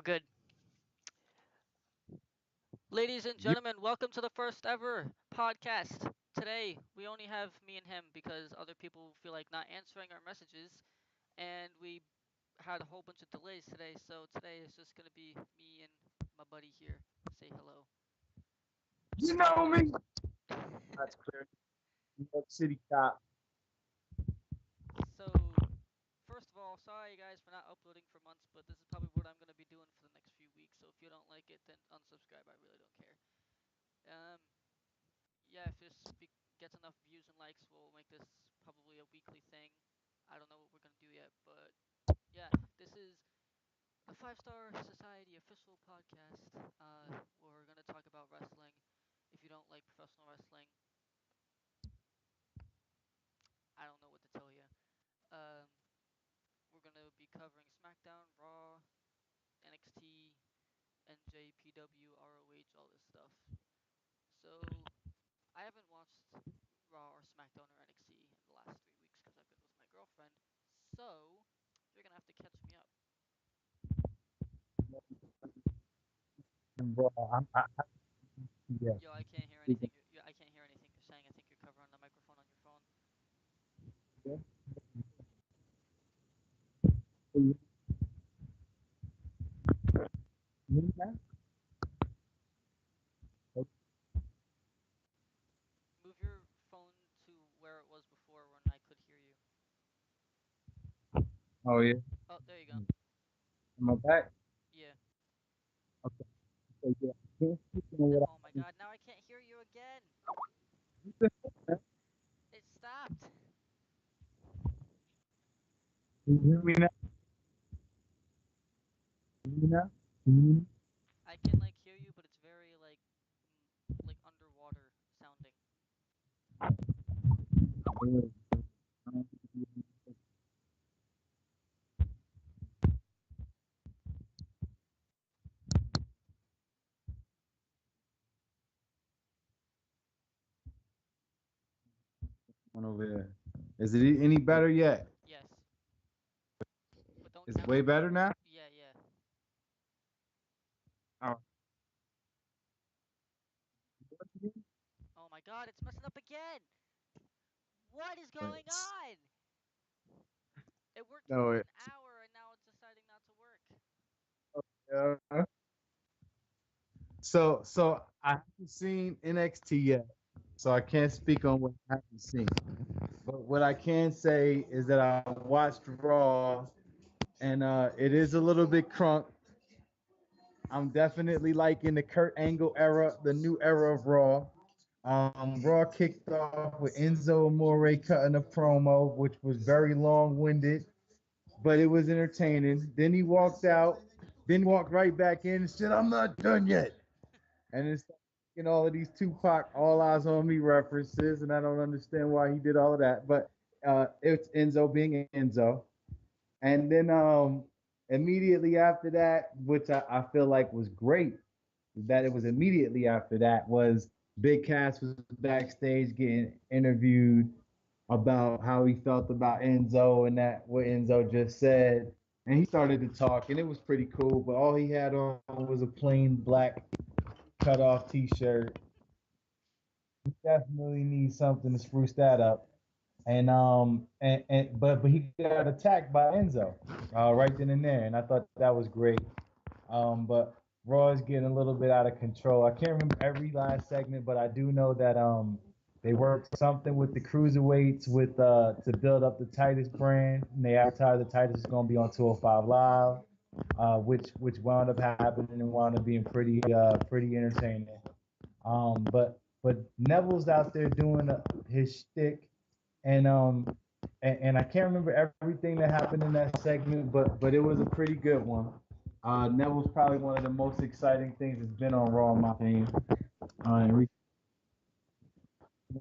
We're good. Ladies and Yeah. gentlemen, welcome to the first ever podcast. Today, we only have me and him because other people feel like not answering our messages, and we had a whole bunch of delays today, so today is just gonna be me and my buddy here. Say hello. You know me. That's clear. New York City cop. So, first of all, sorry guys for not uploading for months, but this is probably what I'm gonna be doing for the next few weeks, so if you don't like it, then unsubscribe. I really don't care. Um, yeah, if gets enough views and likes, we'll make this probably a weekly thing. I don't know what we're gonna do yet, but yeah, this is the Five Star Society official podcast. We're gonna talk about wrestling. If you don't like professional wrestling, I don't know what to tell you. Um, we're gonna be covering SmackDown, Raw, NXT, NJPW, ROH, all this stuff. So I haven't watched Raw or SmackDown or NXT in the last 3 weeks because I've been with my girlfriend. So you're gonna have to catch me up. And bro, yeah. Yo, I can't hear anything. I can't hear anything you're saying. I think you're covering the microphone on your phone. Move your phone to where it was before when I could hear you. Oh yeah. Oh, there you go. Am I back? Yeah. Okay. So yeah. Can't speak on what Oh my I God! Now I can't hear you again. can It stopped. you hear me now? Can you hear me now? Can you hear me? I can like hear you, but it's very like underwater sounding. Yeah. One over there. Is it any better yet? Yes, but don't It's count. way better now? Yeah, yeah. Oh. Oh my God! It's messing up again. What is going Thanks. on? It worked for No, like it, an hour and now it's deciding not to work. uh, so I haven't seen NXT yet, so I can't speak on what I haven't seen. But what I can say is that I watched Raw, and it is a little bit crunk. I'm definitely liking the Kurt Angle era, the new era of Raw. Raw kicked off with Enzo Amore cutting a promo, which was very long-winded, but it was entertaining. Then he walked out, then walked right back in and said, "I'm not done yet." And it's all of these Tupac "All Eyes on Me" references, and I don't understand why he did all of that. But it's Enzo being Enzo. And then immediately after that, which I feel like was great, that it was immediately after that was Big Cass was backstage getting interviewed about how he felt about Enzo and that what Enzo just said. And he started to talk, and it was pretty cool. But all he had on was a plain black cut off t shirt. He definitely needs something to spruce that up. But he got attacked by Enzo right then and there, and I thought that was great. But Raw is getting a little bit out of control. I can't remember every last segment, but I do know that they worked something with the cruiserweights with to build up the Titus brand, and they advertised the Titus is going to be on 205 Live, which wound up happening and wound up being pretty entertaining. But Neville's out there doing his shtick, and I can't remember everything that happened in that segment, but it was a pretty good one. Neville's probably one of the most exciting things that's been on Raw, in my opinion.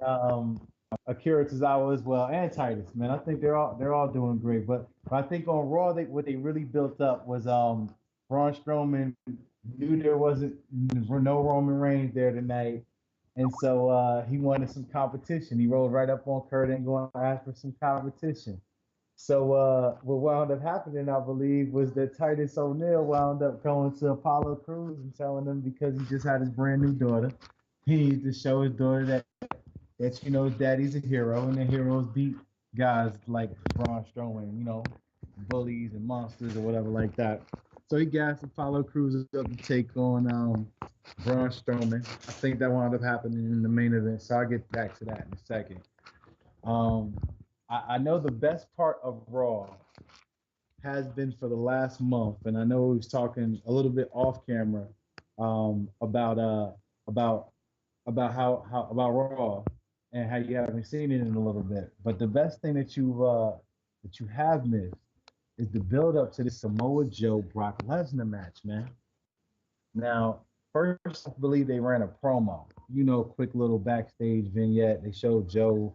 Um, Akira Tozawa as well, and Titus. Man, I think they're all doing great. But I think on Raw, what they really built up was Braun Strowman knew there wasn't no Roman Reigns there tonight, and so he wanted some competition. He rolled right up on Kurt Angle and asked for some competition. So what wound up happening, I believe, was that Titus O'Neil wound up going to Apollo Crews and telling him because he just had his brand new daughter, he needs to show his daughter that you know his daddy's a hero and the heroes beat guys like Braun Strowman, you know, bullies and monsters or whatever like that. So he gassed Apollo Crews up to take on Braun Strowman. I think that wound up happening in the main event. So I'll get back to that in a second. Um, I know the best part of Raw has been for the last month, and I know we was talking a little bit off camera um, about uh, about about how about Raw and how you haven't seen it in a little bit. But the best thing that you have missed is the build up to the Samoa Joe Brock Lesnar match, man. Now, first, I believe they ran a promo, you know, quick little backstage vignette. They showed Joe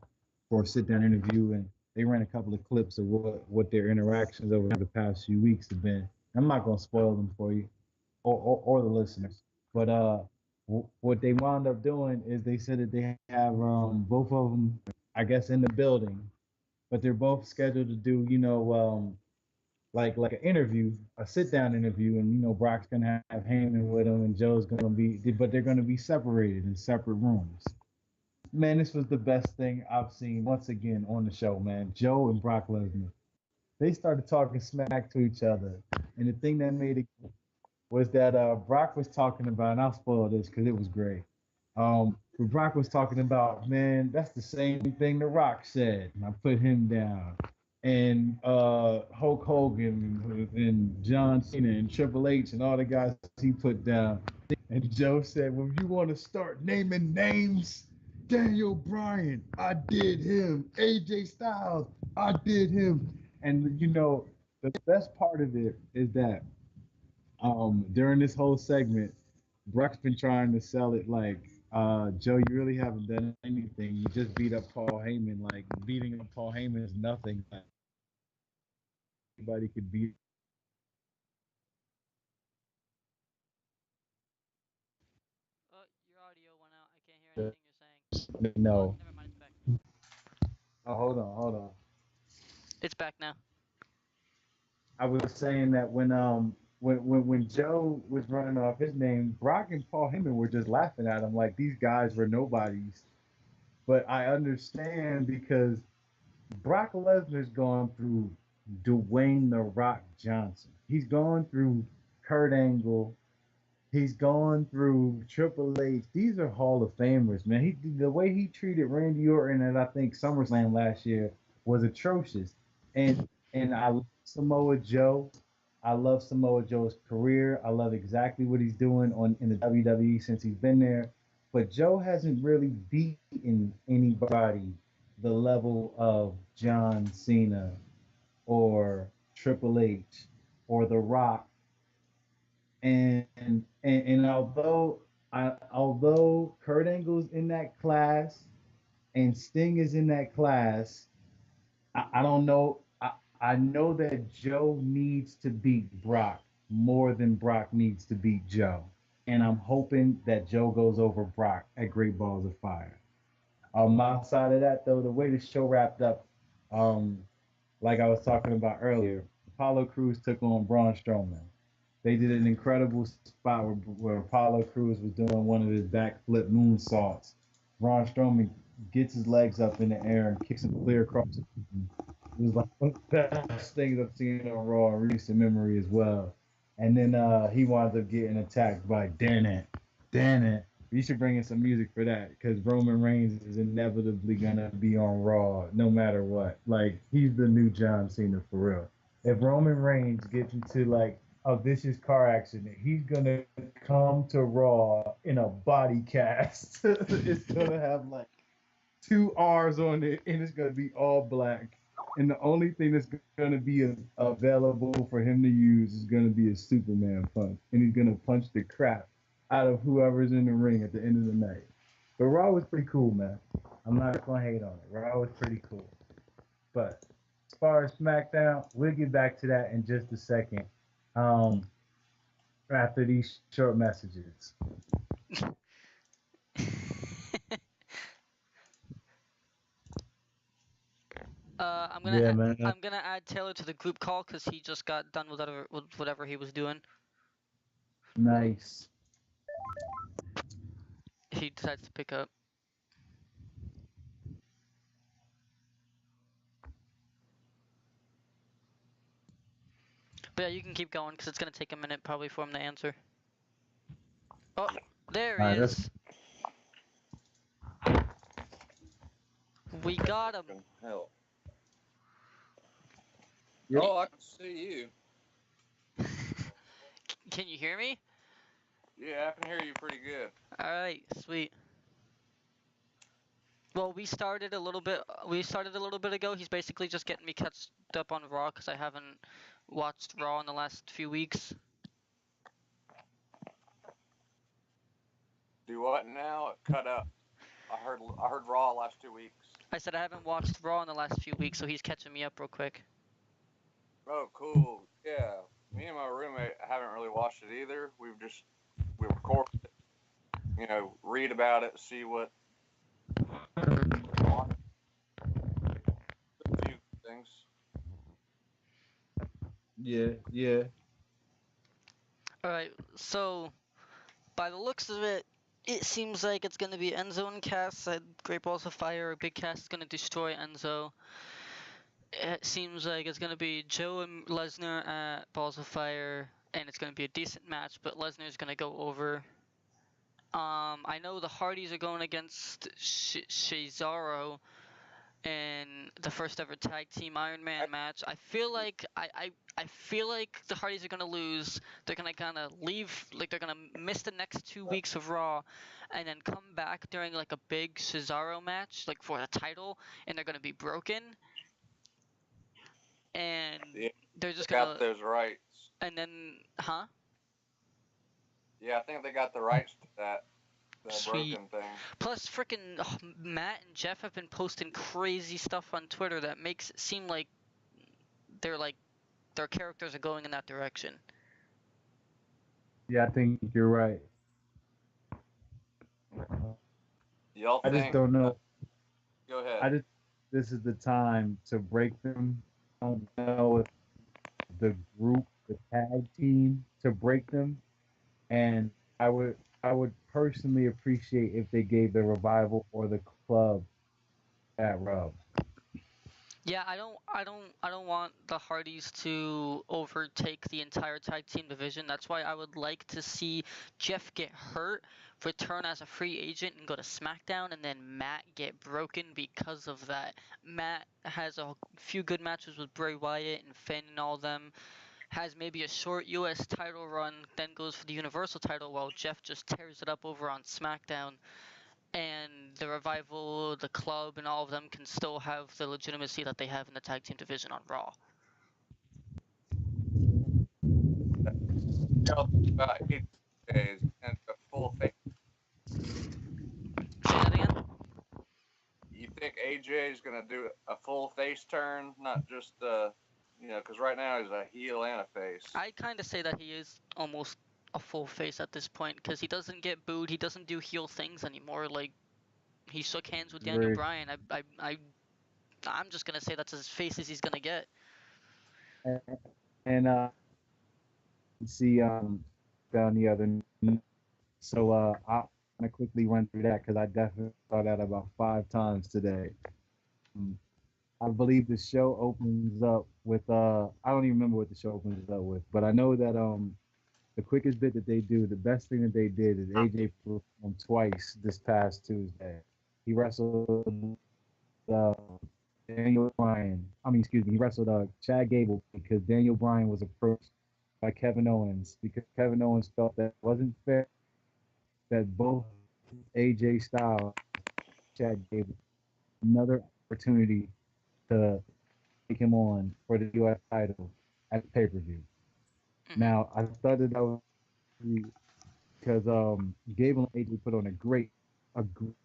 for a sit down interview, and they ran a couple of clips of what their interactions over the past few weeks have been. I'm not going to spoil them for you or the listeners, but what they wound up doing is they said that they have both of them, I guess, in the building, but they're both scheduled to do, you know, like an interview, a sit down interview, and you know Brock's gonna have Heyman with him, and Joe's gonna be, but they're gonna be separated in separate rooms. Man, this was the best thing I've seen once again on the show, man. Joe and Brock Lesnar, they started talking smack to each other, and the thing that made it was that Brock was talking about, and I'll spoil this because it was great. But Brock was talking about, man, that's the same thing The Rock said, and I put him down. And Hulk Hogan and John Cena and Triple H and all the guys he put down. And Joe said, well, you want to start naming names? Daniel Bryan, I did him. AJ Styles, I did him. And you know, the best part of it is that during this whole segment, Brock's been trying to sell it like, Joe, you really haven't done anything. You just beat up Paul Heyman. Like beating up Paul Heyman is nothing. Like, anybody could beat. Oh, your audio went out. I can't hear anything you're saying. Oh, No. never mind. It's back. Oh, hold on. It's back now. I was saying that when Joe was running off his name, Brock and Paul Heyman were just laughing at him like these guys were nobodies. But I understand because Brock Lesnar's gone through Dwayne the Rock Johnson. He's gone through Kurt Angle. He's gone through Triple H. These are Hall of Famers, man. The way he treated Randy Orton at I think SummerSlam last year was atrocious. And I love Samoa Joe. I love Samoa Joe's career. I love exactly what he's doing on in the WWE since he's been there. But Joe hasn't really beaten anybody the level of John Cena or Triple H or The Rock. And although Kurt Angle's in that class and Sting is in that class, I don't know. I know that Joe needs to beat Brock more than Brock needs to beat Joe. And I'm hoping that Joe goes over Brock at Great Balls of Fire. Outside of that, though, the way the show wrapped up, um, like I was talking about earlier, Apollo Crews took on Braun Strowman. They did an incredible spot where Apollo Crews was doing one of his backflip moonsaults. Braun Strowman gets his legs up in the air and kicks him clear across the room. It was like one of the best things I've seen on Raw in recent memory as well. And then he winds up getting attacked by Dan It. Dan It. You should bring in some music for that because Roman Reigns is inevitably gonna be on Raw no matter what. Like he's the new John Cena for real. If Roman Reigns gets into like a vicious car accident, he's gonna come to Raw in a body cast. It's gonna have like two R's on it, and it's gonna be all black. And the only thing that's gonna be available for him to use is gonna be a Superman punch, and he's gonna punch the crap out of whoever's in the ring at the end of the night. But Raw was pretty cool, man. I'm not gonna hate on it. Raw was pretty cool. But as far as SmackDown, we'll get back to that in just a second. Um, after these short messages. I'm Yeah, gonna man. I'm gonna add Taylor to the group call because he just got done with whatever he was doing. Nice. He decides to pick up. But yeah, you can keep going because it's gonna take a minute probably for him to answer. Oh, there All he right, that's is. We got him. Hell. Yep. Oh, I can see you. Can you hear me? Yeah, I can hear you pretty good. All right, sweet. Well, we started a little bit. We started a little bit ago. He's basically just getting me catched up on Raw because I haven't watched Raw in the last few weeks. Do what now? It cut up. I heard Raw last 2 weeks. I said I haven't watched Raw in the last few weeks, so he's catching me up real quick. Oh, cool. Yeah, me and my roommate haven't really watched it either. We record it, read about it, see what a few things. yeah. All right, so by the looks of it, it seems like it's gonna be Enzo and Cass. Great Balls of Fire or Big Cass is gonna destroy Enzo. It seems like it's gonna be Joe and Lesnar at Balls of Fire, and it's gonna be a decent match, but Lesnar's gonna go over. I know the Hardys are going against Cesaro in the first ever tag team Iron Man match. I feel like I feel like the Hardys are gonna lose. They're gonna kind of leave, like they're gonna miss the next 2 weeks of Raw, and then come back during like a big Cesaro match, like for the title, and they're gonna be broken. And Yeah, they're just they gonna, got those rights. and then, huh? Yeah, I think they got the rights to that Sweet. broken thing. Plus, freaking Matt and Jeff have been posting crazy stuff on Twitter that makes it seem like their characters are going in that direction. Yeah, I think you're right. Y'all I think? just don't know. Go ahead. I just this is the time to break them. I don't know if the group, the tag team, to break them, and I would personally appreciate if they gave the revival or the club that rub. Yeah, I don't want the Hardys to overtake the entire tag team division. That's why I would like to see Jeff get hurt, return as a free agent, and go to SmackDown, and then Matt get broken because of that. Matt has a few good matches with Bray Wyatt and Finn and all them. Has maybe a short U.S. title run, then goes for the Universal title, while Jeff just tears it up over on SmackDown. And the Revival, the club, and all of them can still have the legitimacy that they have in the tag team division on Raw. Y'all think about AJ's and a full face. Say that again? You think AJ is gonna do a full face turn, not just because right now he's a heel and a face. I kind of say that he is almost a full face at this point because he doesn't get booed. He doesn't do heel things anymore. Like, he shook hands with Daniel Agree. Bryan. I'm just gonna say that's as face as he's gonna get. And see down the other. So I'll kind of quickly run through that because I definitely saw that about 5 times today. Um, I believe the show opens up with I don't even remember what the show opens up with, but I know that the quickest bit that they do, the best thing that they did is AJ performed twice this past Tuesday. He wrestled uh, Daniel Bryan. I mean, excuse me, he wrestled Chad Gable because Daniel Bryan was approached by Kevin Owens because Kevin Owens felt that it wasn't fair that both AJ Styles, Chad Gable, another opportunity to take him on for the U.S. title at the pay per view. Mm-hmm. Now, I thought that was because Gable and AJ put on a great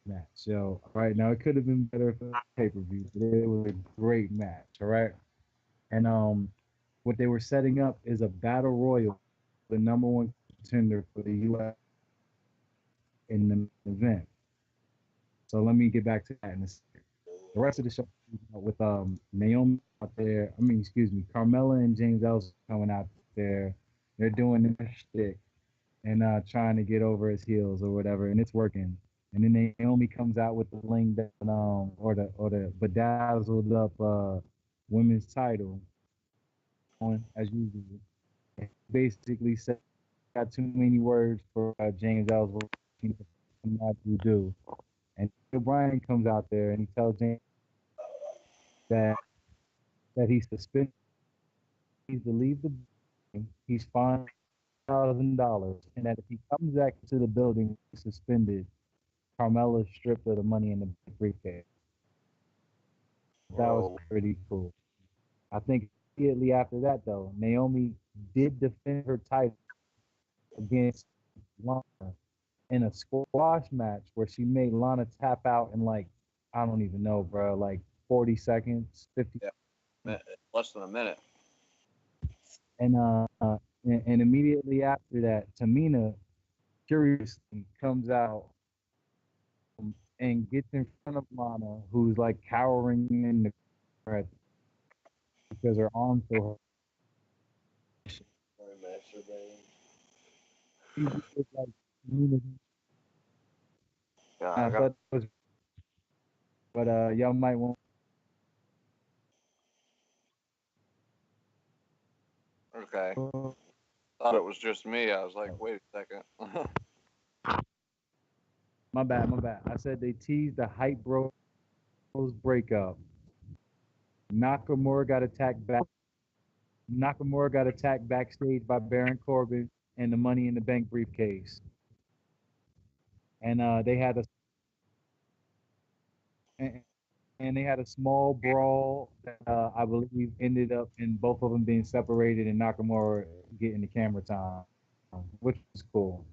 match. So, right now it could have been better for pay per view, but it was a great match. All right, and what they were setting up is a battle royal, the number one contender for the U.S. in the event. So let me get back to that in a second. The rest of the show with Naomi out there. I mean, excuse me, Carmella and James Ellsworth coming out there. They're doing their shtick and trying to get over his heels or whatever, and it's working. And then Naomi comes out with the link that or the bedazzled up women's title on as usual. And basically said got too many words for James Ellsworth to do. And Brian comes out there and he tells James that he's suspended. He's to leave the building. He's fined $1,000, and that if he comes back to the building suspended, Carmella stripped of the money in the briefcase. That was Whoa. pretty cool. I think immediately after that, though, Naomi did defend her title against Lana in a squash match where she made Lana tap out in like, I don't even know, bro, like 40 seconds, 50. Yeah, less than a minute. And immediately after that, Tamina curiously comes out and gets in front of Lana, who's like cowering in the crowd because her arms so hurt. She was like, Yeah, I I got thought it was, but y'all might want. okay. Thought it was just me. I was like, wait a second. My bad, my bad. I said they teased the Hype Bros breakup. Nakamura got attacked back. Nakamura got attacked backstage by Baron Corbin and the Money in the Bank briefcase. And they had a and, and they had a small brawl that I believe ended up in both of them being separated and Nakamura getting the camera time, which was cool.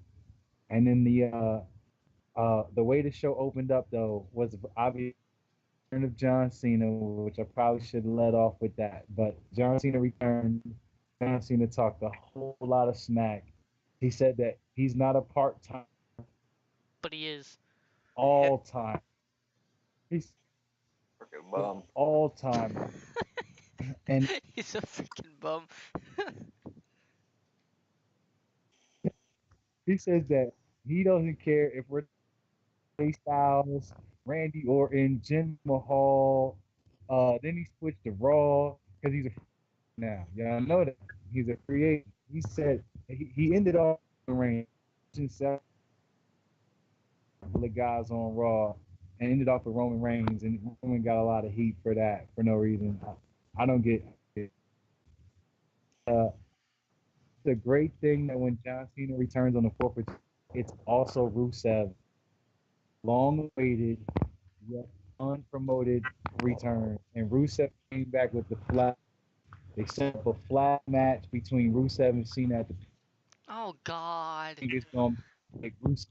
And then the way the show opened up though was obviously the return of John Cena, which I probably should have led off with that. But John Cena returned. John Cena talked a whole lot of smack. He said that he's not a part time, But he is. all time. He's Freaking bum. all time, and He's a freaking bum. he says that he doesn't care if we're AJ Styles, Randy Orton, Jinder Mahal. Then he switched to Raw because he's a now. Y'all know that he's a free agent. He said he ended off the range himself, a couple of guys on Raw, and ended off with Roman Reigns, and Roman got a lot of heat for that for no reason. I don't get it. Uh, it's a great thing that when John Cena returns on the 4th, it's also Rusev, long awaited yet unpromoted return, and Rusev came back with the flat. They set up a flat match between Rusev and Cena at the. Oh God. I think it's going to be like Rusev.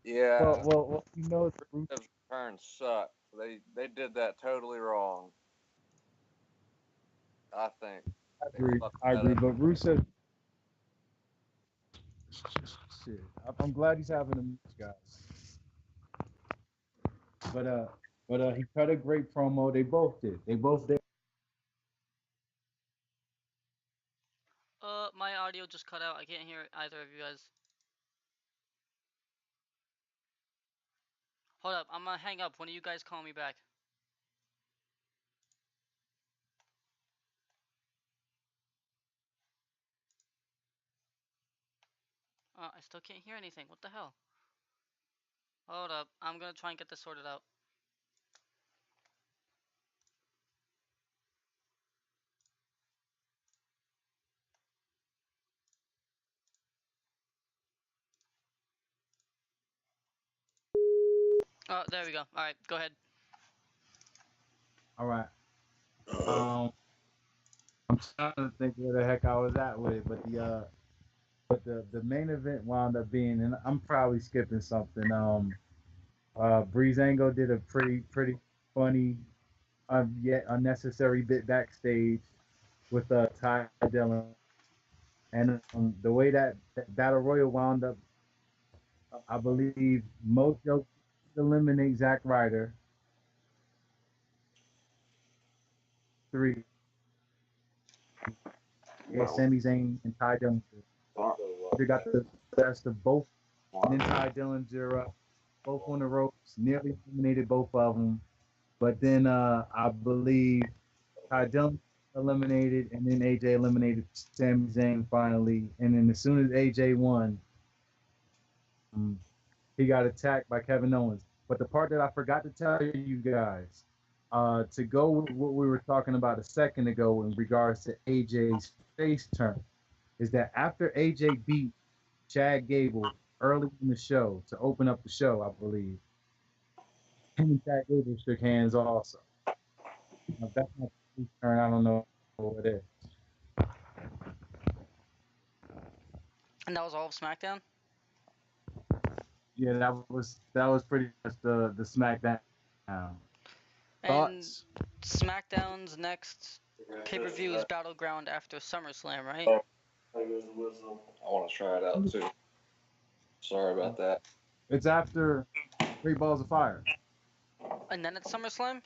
Yeah, Well, you know, Rusev. Rusev's return sucked. They did that totally wrong. I think I they agree. fucked I that agree. up. But Rusev, shit. I'm glad he's having a match, guys. But he cut a great promo. They both did. They both did. My audio just cut out. I can't hear either of you guys. Hold up. I'm gonna hang up. When you guys call me back? I still can't hear anything. What the hell? Hold up. I'm gonna try and get this sorted out. Oh, there we go. All right, go ahead. All right. I'm trying to think where the heck I was at with it, but the main event wound up being, and I'm probably skipping something. Breezango did a pretty funny, yet unnecessary bit backstage with Ty Dillon, and the way that battle royal wound up, I believe Mojo eliminate Zack Ryder, 3. Yeah, Sami Zayn and Ty Dillinger. They got the best of both. And then Ty Dillinger, both on the ropes, nearly eliminated both of them. But then I believe Ty Dillinger eliminated, and then AJ eliminated Sami Zayn finally. And then as soon as AJ won, he got attacked by Kevin Owens. But the part that I forgot to tell you guys, to go with what we were talking about a second ago in regards to AJ's face turn, is that after AJ beat Chad Gable early in the show to open up the show, I believe, him and Chad Gable shook hands also. Now, if that's not face turn, I don't know what it is. And that was all of SmackDown? Yeah, that was pretty much the SmackDown. Thoughts? And SmackDown's next pay-per-view is Battleground after SummerSlam, right? I want to try it out too. Sorry about that. It's after Great Balls of Fire. And then it's SummerSlam?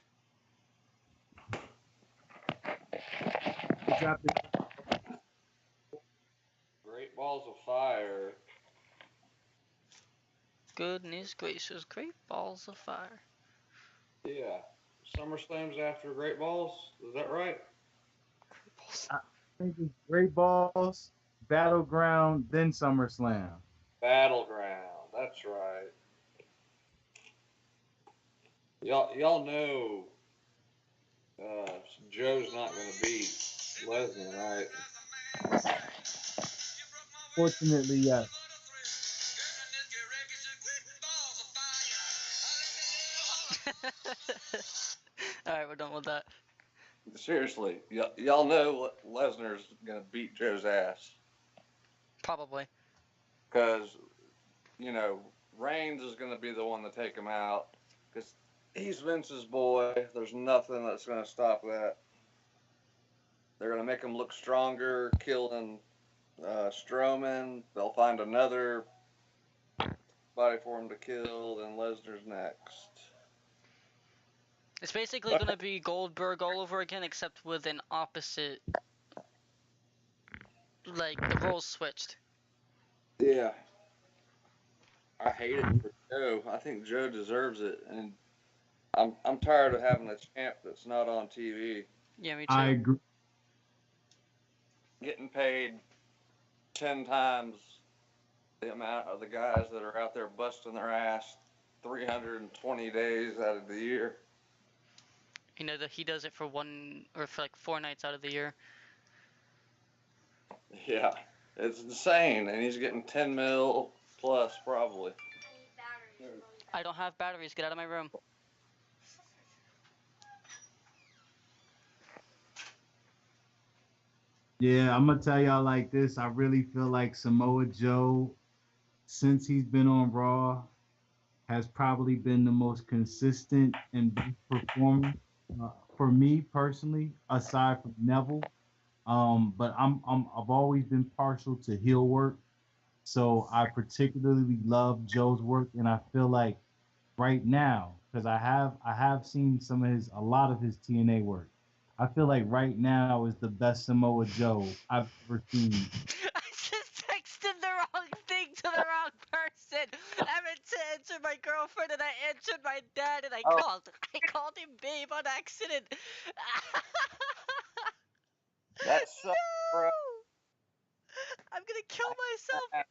It's after Great Balls of Fire. Goodness gracious, Great Balls of Fire. Yeah. SummerSlam's after Great Balls. Is that right? Great Balls. I think it's Great Balls, Battleground, then SummerSlam. Battleground. That's right. Y'all know Joe's not going to beat Lesnar, right? Fortunately, yes. Alright, we're done with that. Seriously, y'all know Lesnar's going to beat Joe's ass. Probably. Because, Reigns is going to be the one to take him out. Because he's Vince's boy. There's nothing that's going to stop that. They're going to make him look stronger, killing Strowman. They'll find another body for him to kill, then Lesnar's next. It's basically going to be Goldberg all over again, except with an opposite. Like, the roles switched. Yeah. I hate it for Joe. I think Joe deserves it, and I'm tired of having a champ that's not on TV. Yeah, me too. I agree. Getting paid 10 times the amount of the guys that are out there busting their ass 320 days out of the year. That he does it for for like 4 nights out of the year. Yeah, it's insane, and he's getting 10 mil plus probably. I don't have batteries. Get out of my room. Yeah, I'm gonna tell y'all like this. I really feel like Samoa Joe, since he's been on Raw, has probably been the most consistent and best performer for me personally, aside from Neville. But I've always been partial to heel work, so I particularly love Joe's work, and I feel like right now, because I have seen a lot of his TNA work. I feel like right now is the best Samoa Joe I've ever seen. I just texted the wrong thing to the wrong person. I meant to answer my girlfriend, and I answered my dad, and I called him babe on accident. That's No! bro. I'm gonna kill myself.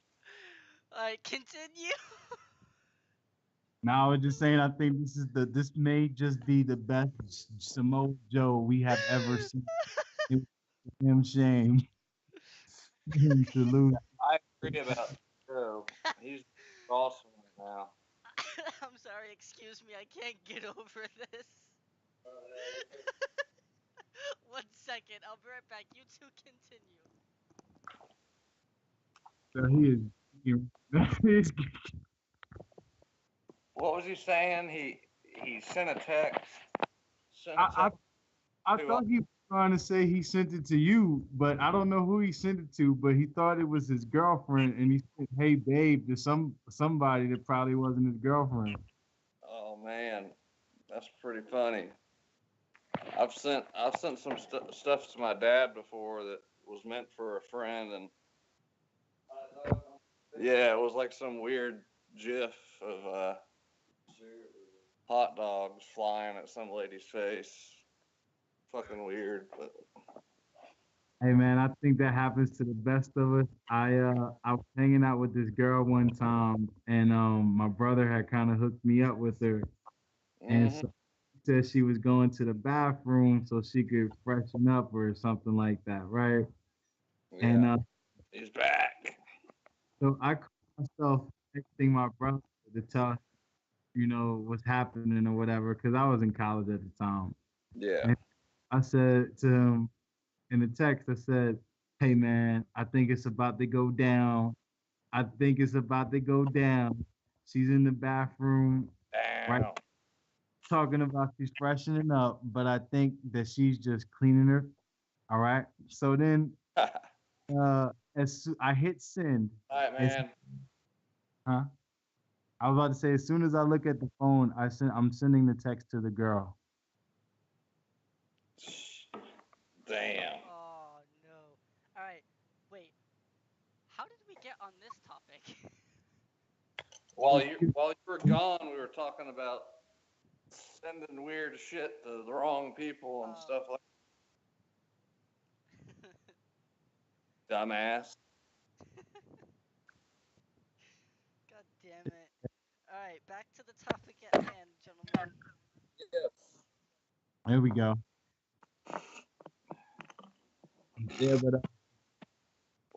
Alright, continue. Now I'm just saying, I think this may just be the best Samoa Joe we have ever seen. It's a damn shame to lose. I agree about Joe. He's awesome right now. I'm sorry, excuse me, I can't get over this. 1 second, I'll be right back. You two continue. So he is. What was he saying? He sent a text. I thought he was trying to say he sent it to you, but I don't know who he sent it to. But he thought it was his girlfriend, and he said, "Hey, babe," to somebody that probably wasn't his girlfriend. Oh man, that's pretty funny. I've sent some stuff to my dad before that was meant for a friend, and yeah, it was like some weird GIF of hot dogs flying at some lady's face. Fucking weird, but Hey man, I think that happens to the best of us. I was hanging out with this girl one time, and my brother had kind of hooked me up with her, and mm-hmm. so she said she was going to the bathroom so she could freshen up or something like that, right? And Yeah, he's back. so I caught myself texting my brother to tell what's happening or whatever, because I was in college at the time. Yeah. And I said to him in the text, I said, "Hey man, I think it's about to go down. I think it's about to go down. She's in the bathroom, right, Damn. talking about she's freshening up, but I think that she's just cleaning her. All right. So then, All I hit send. right, It's man. huh? I was about to say, as soon as I look at the phone, I'm sending the text to the girl. Damn. Oh no. All right. Wait. How did we get on this topic? While you were gone, we were talking about sending weird shit to the wrong people and Oh. stuff like dumbass. God damn it. All right, back to the topic at hand, gentlemen. There we go. Yeah, but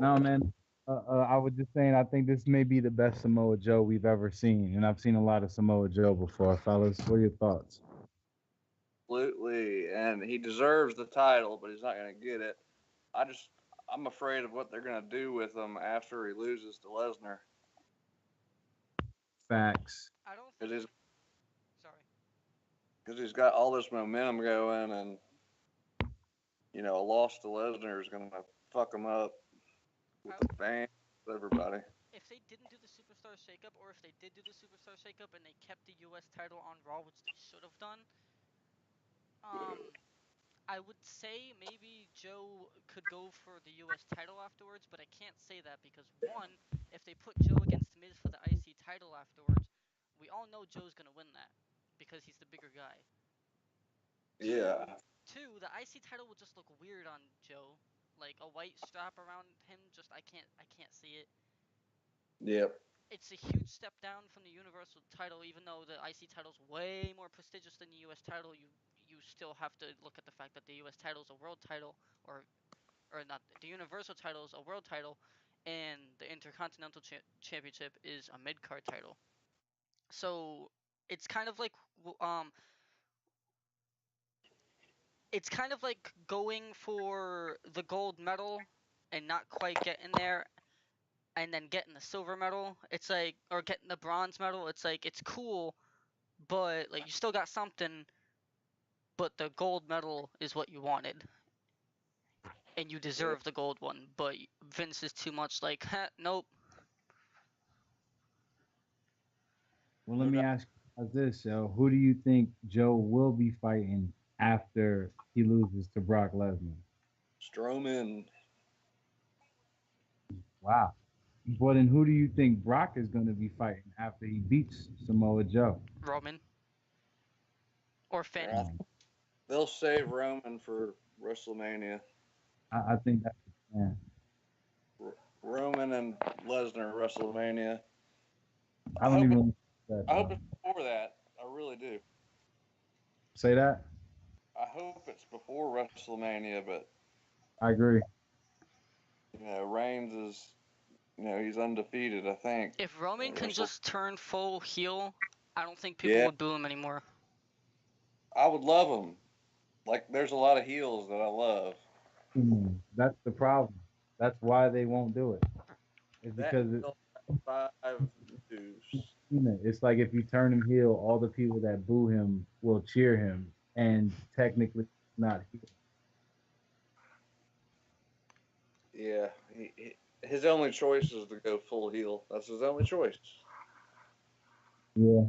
no, man. I was just saying, I think this may be the best Samoa Joe we've ever seen, and I've seen a lot of Samoa Joe before, fellas. What are your thoughts? Absolutely, and he deserves the title, but he's not going to get it. I'm afraid of what they're going to do with him after he loses to Lesnar Facts. I don't because think. he's Sorry. because he's got all this momentum going, and a loss to Lesnar is going to fuck him up with I, the fans, with everybody. if they didn't do the Superstar Shakeup, or if they did do the Superstar Shakeup and they kept the U.S. title on Raw, which they should have done, um, I would say maybe Joe could go for the U.S. title afterwards, but I can't say that because one, if they put Joe against Miz for the IC title afterwards, we all know Joe's gonna win that because he's the bigger guy. Yeah. Two, the IC title will just look weird on Joe, like a white strap around him. Just I can't see it. Yep. It's a huge step down from the Universal title, even though the IC title's way more prestigious than the US title. You still have to look at the fact that the US title is a world title, or not. The Universal title is a world title, and the Intercontinental Championship is a mid card title. So it's kind of like um, it's kind of like going for the gold medal and not quite getting there, and then getting the silver medal. It's like, or getting the bronze medal. It's like, it's cool, but like you still got something, but the gold medal is what you wanted, and you deserve the gold one. But Vince is too much like, nope. Well, let me ask you about this, yo. Who do you think Joe will be fighting after he loses to Brock Lesnar? Strowman. Wow. But then who do you think Brock is going to be fighting after he beats Samoa Joe? Roman or Finn. Um, They'll save Roman for WrestleMania. I think that's the plan. Roman and Lesnar WrestleMania. I I don't hope even that, I hope it's before that. I really do. say that. I hope it's before WrestleMania, but I agree. Reigns is he's undefeated. I think. If Roman can Wrestle. just turn full heel, I don't think people Yeah, would boo him anymore. I would love him. Like, there's a lot of heels that I love. That's the problem. That's why they won't do it. It's That because heel has 5 moves. it's like if you turn him heel, all the people that boo him will cheer him, and technically not heel. Yeah, his only choice is to go full heel. That's his only choice. Yeah.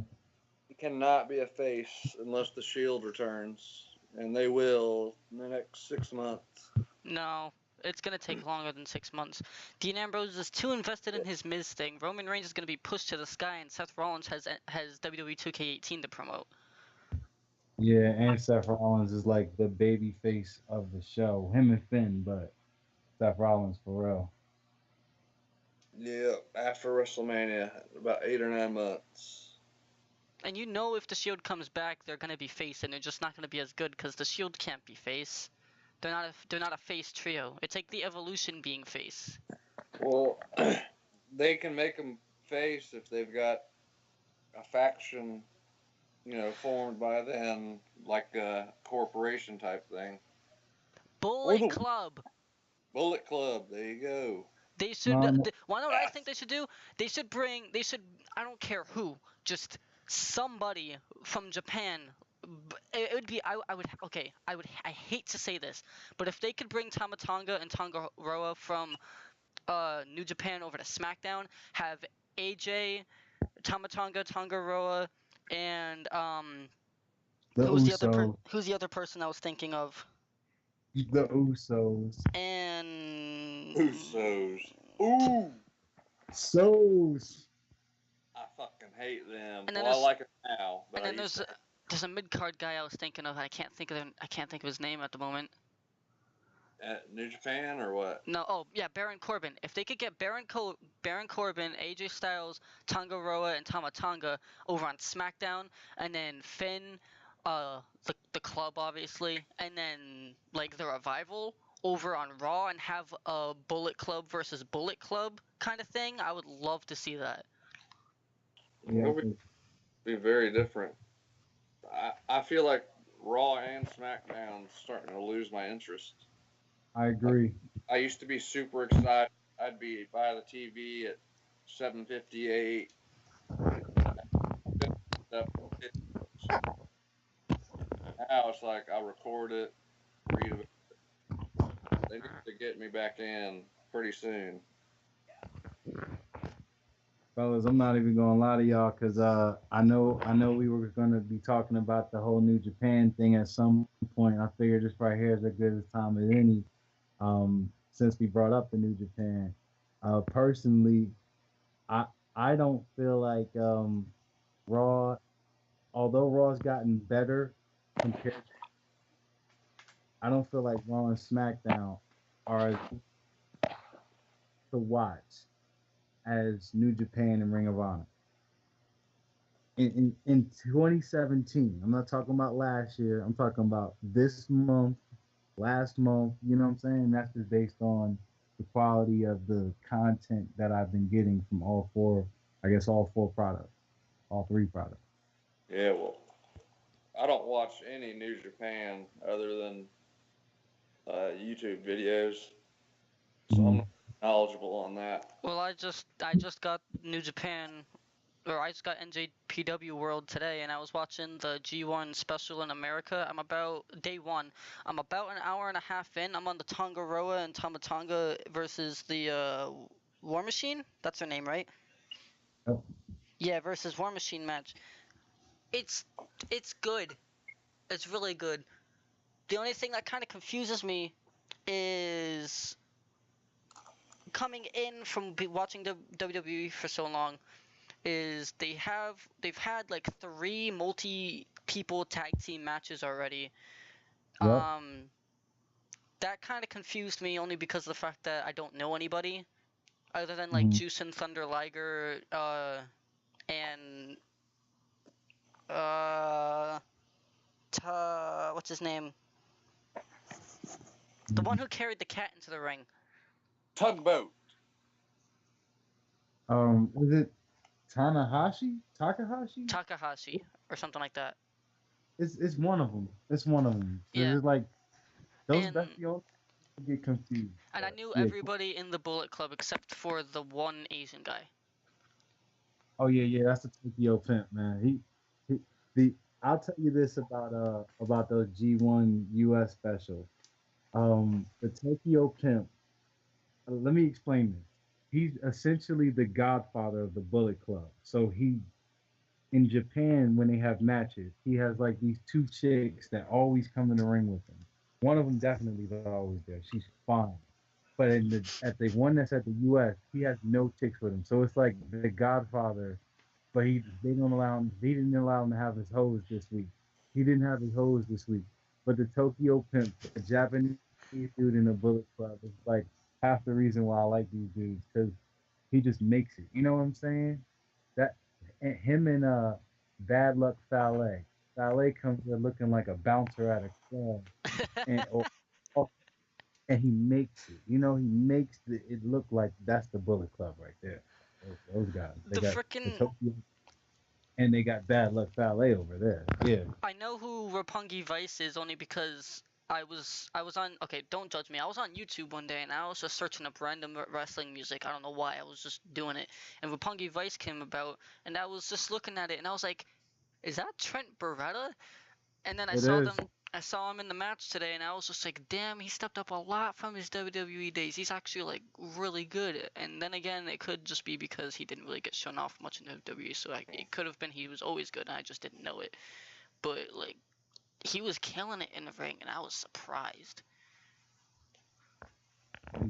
He cannot be a face unless the Shield returns. and they will in the next 6 months. No, it's gonna take longer than 6 months. Dean Ambrose is too invested in his Miz thing. Roman Reigns is gonna be pushed to the sky, and Seth Rollins has WWE 2K18 to promote. Yeah, and Seth Rollins is like the baby face of the show. Him and Finn, but Seth Rollins for real. Yeah, after WrestleMania, about 8 or 9 months. And you know, if the Shield comes back, they're gonna be face, and they're just not gonna be as good because the Shield can't be face. They're not a face trio. It's like the Evolution being face. Well, they can make them face if they've got a faction, formed by then, like a corporation type thing. Bullet Club. Bullet Club. There you go. They should. Wanna know what I think they should do? They should bring. They should. I don't care who. Just somebody from Japan. It would be. I would. Okay. I would. I hate to say this, but if they could bring Tama Tonga and Tonga Roa from New Japan over to SmackDown, have AJ, Tama Tonga, Tonga Roa, and who's the other person I was thinking of? The Usos. And Usos. Ooh. So's. I fucking hate them. And then I like it now. But and then there's a mid card guy I was thinking of. I can't think of his name at the moment. New Japan or what? No, oh yeah, Baron Corbin. If they could get Baron Corbin, AJ Styles, Tonga Roa, and Tama Tonga over on SmackDown, and then Finn, the club obviously, and then like the Revival over on Raw, and have a Bullet Club versus Bullet Club kind of thing, I would love to see that. Yeah, it would be very different. I feel like Raw and SmackDown's starting to lose my interest. I agree. I used to be super excited. I'd be by the TV at 7:58. Now it's like I record it, read it. They need to get me back in pretty soon. Fellas, I'm not even gonna lie to y'all because I know we were gonna be talking about the whole New Japan thing at some point. I figured this right here is as good as time as any. Since we brought up the New Japan, personally, I don't feel like Raw, although Raw's gotten better compared, I don't feel like Raw and SmackDown are to watch as New Japan and Ring of Honor. In 2017, I'm not talking about last year. I'm talking about this month, last month. You know what I'm saying? That's just based on the quality of the content that I've been getting from all four products, all three products. Yeah, well, I don't watch any New Japan other than YouTube videos, so I'm not knowledgeable on that. Well, I just got New Japan, or I just got NJPW World today, and I was watching the G1 special in America. I'm about day one. I'm about an hour and a half in. I'm on the Tonga Roa and Tama Tonga versus the War Machine. That's her name, right? Oh. Yeah, versus War Machine match. It's good. It's really good. The only thing that kind of confuses me is coming in from watching the WWE for so long, is they've had like 3 multi-people tag team matches already. Yep. That kind of confused me only because of the fact that I don't know anybody other than like Juice and Thunder Liger and what's his name? The one who carried the cat into the ring. Tugboat. Is it Takahashi or something like that. It's one of them. It's one of them. Yeah. It's like those. That's the only get confused. And I knew everybody in the Bullet Club except for the one Asian guy. Oh yeah, that's the Tokyo Pimp, man. I'll tell you this about those G1 US specials. The Tokyo Pimp. Let me explain this. He's essentially the godfather of the Bullet Club. So in Japan when they have matches, he has like these two chicks that always come in the ring with him. One of them definitely is always there. She's fine. But at the one that's at the U.S., he has no chicks with him. So it's like the Godfather, but they didn't allow him to have his hose this week. He didn't have his hose this week. But the Tokyo Pimp, a Japanese dude in a Bullet Club, is like half the reason why I like these dudes because he just makes it. You know what I'm saying? That him and Bad Luck Fale. Fale comes there looking like a bouncer at a club, and or, and he makes it. You know, he makes it look like that's the Bullet Club right there. Those guys. They The got the freaking Tokyo, and they got Bad Luck Fale over there. Yeah. I know who Roppongi Vice is only because I was on, okay, don't judge me. I was on YouTube one day and I was just searching up random wrestling music. I don't know why. I was just doing it. And Roppongi Vice came about and I was just looking at it and I was like, is that Trent Beretta? And then It is. I saw him in the match today and I was just like, damn, he stepped up a lot from his WWE days. He's actually like really good. And then again, it could just be because he didn't really get shown off much in WWE, so it could have been he was always good and I just didn't know it. But like he was killing it in the ring, and I was surprised.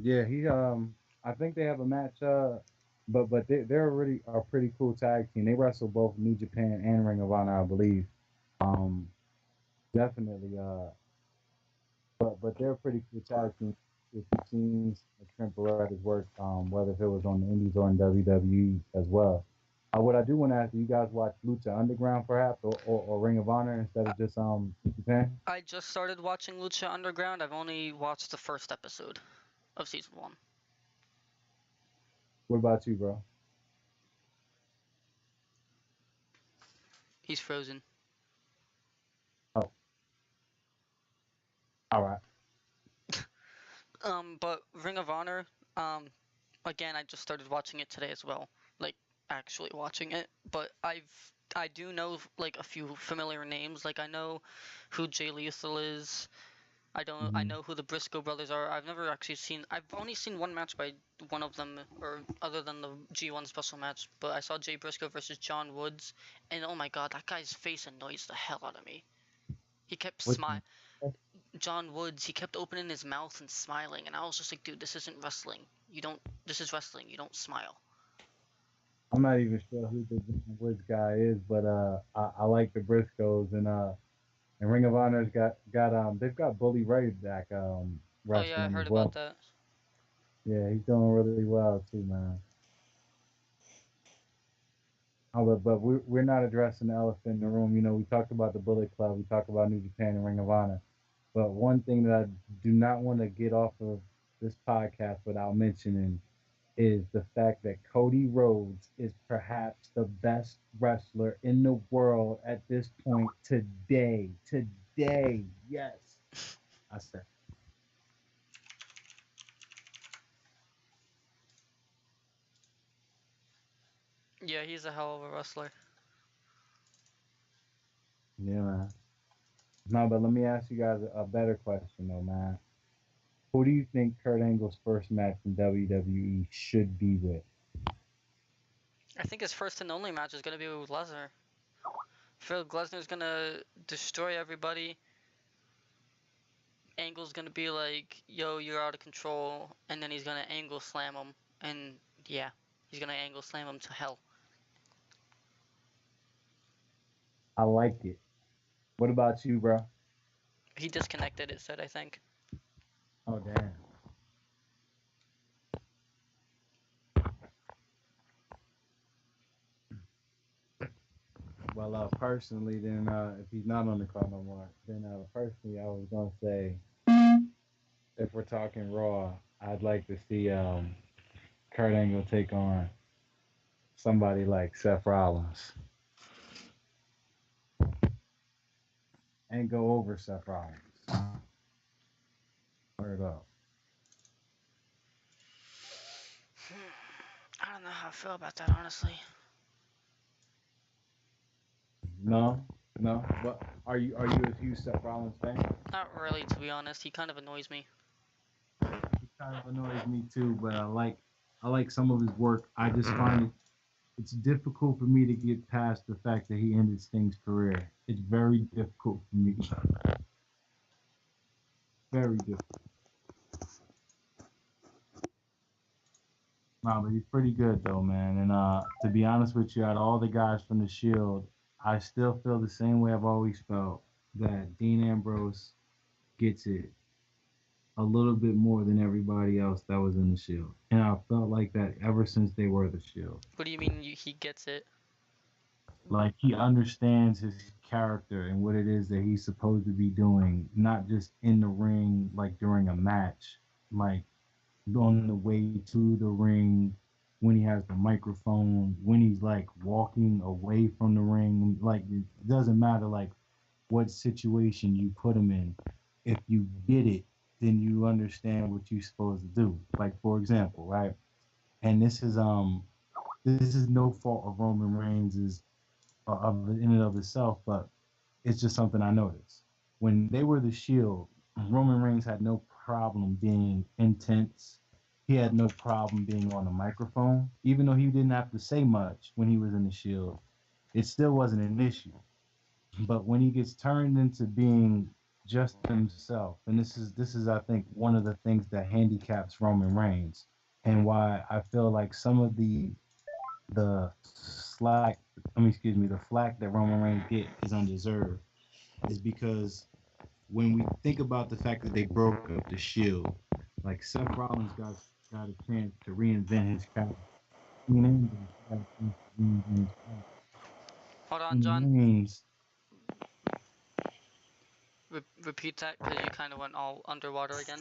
Yeah, I think they have a match but they're really a pretty cool tag team. They wrestle both New Japan and Ring of Honor, I believe. Um Definitely but they're a pretty cool tag team if you've seen Trent Beretta's work, whether if it was on the Indies or in WWE as well. What I do want to ask, do you guys watch Lucha Underground perhaps or Ring of Honor instead of just Japan? I just started watching Lucha Underground. I've only watched the first episode of season 1. What about you, bro? He's frozen. Oh, all right. But Ring of Honor, again, I just started watching it today as well. Like actually watching it, but I do know like a few familiar names. Like I know who Jay Lethal is. I Hmm. know who the Briscoe brothers are. I've never actually seen. I've only seen one match by one of them, or other than the G1 special match. But I saw Jay Briscoe versus John Woods, and oh my god, that guy's face annoys the hell out of me. He kept Which smile. John Woods. He kept opening his mouth and smiling, and I was just like, dude, this isn't wrestling. You don't. This is wrestling. You don't smile. I'm not even sure who the Woods guy is, but I like the Briscoes and Ring of Honor's got they've got Bully Ray back Oh yeah, I wrestling heard as about well. that. Yeah, he's doing really well too, man. Oh, but we're not addressing the elephant in the room. You know, we talked about the Bullet Club, we talked about New Japan and Ring of Honor. But one thing that I do not want to get off of this podcast without mentioning is the fact that Cody Rhodes is perhaps the best wrestler in the world at this point today. Today, yes, I said. Yeah, he's a hell of a wrestler. Yeah, man. No, but let me ask you guys a better question, though, man. Who do you think Kurt Angle's first match in WWE should be with? I think his first and only match is gonna be with Lesnar. I feel Lesnar's gonna destroy everybody. Angle's gonna be like, yo, you're out of control, and then he's gonna angle slam him, and yeah, he's gonna angle slam him to hell. I like it. What about you, bro? He disconnected, it said, I think. Oh, damn. Well, personally, then if he's not on the call no more, then personally, I was gonna say if we're talking Raw, I'd like to see Kurt Angle take on somebody like Seth Rollins and go over Seth Rollins. Word up. I don't know how I feel about that, honestly. No, no. But are you a huge Seth Rollins fan? Not really, to be honest. He kind of annoys me. He kind of annoys me too, but I like some of his work. I just find it's difficult for me to get past the fact that he ended Sting's career. It's very difficult for me. Very difficult. Nah, but he's pretty good though, man. And to be honest with you, out of all the guys from the Shield, I still feel the same way I've always felt that Dean Ambrose gets it a little bit more than everybody else that was in the Shield. And I felt like that ever since they were the Shield. What do you mean he gets it? Like he understands his character and what it is that he's supposed to be doing, not just in the ring, like during a match, like on the way to the ring, when he has the microphone, when he's like walking away from the ring. Like it doesn't matter like what situation you put him in. If you get it, then you understand what you're supposed to do. Like for example, right? And this is no fault of Roman Reigns' of in and of itself, but it's just something I noticed. When they were the Shield, Roman Reigns had no problem being intense. He had no problem being on the microphone, even though he didn't have to say much when he was in the Shield. It still wasn't an issue. But when he gets turned into being just himself, and this is I think one of the things that handicaps Roman Reigns, and why I feel like some of the slack, excuse me, the flack that Roman Reigns get is undeserved, is because when we think about the fact that they broke up the Shield, like Seth Rollins got a chance to reinvent his character. Dean Ambrose got a chance to reinvent his character. Hold on, Roman John. Reigns, Repeat that because you kind of went all underwater again.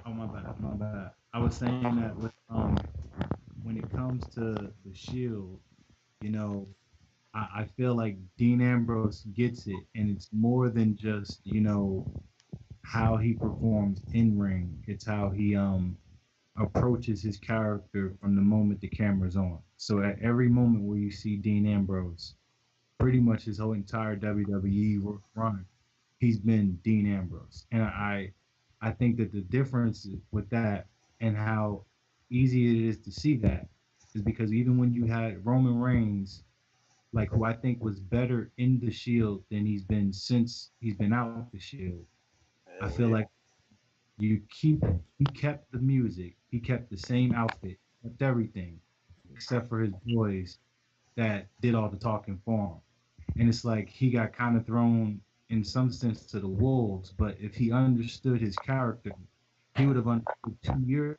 oh my bad. I was saying that with when it comes to the Shield, you know, I feel like Dean Ambrose gets it, and it's more than just how he performs in ring. It's how he approaches his character from the moment the camera's on. So at every moment where you see Dean Ambrose, pretty much his whole entire WWE run, he's been Dean Ambrose, and I think that the difference with that and how easy it is to see that is because even when you had Roman Reigns, like who I think was better in the Shield than he's been since he's been out the Shield. I Hell feel yeah. like he kept the music, he kept the same outfit, kept everything, except for his boys that did all the talking for him. And it's like he got kind of thrown in some sense to the wolves. But if he understood his character, he would have understood 2 years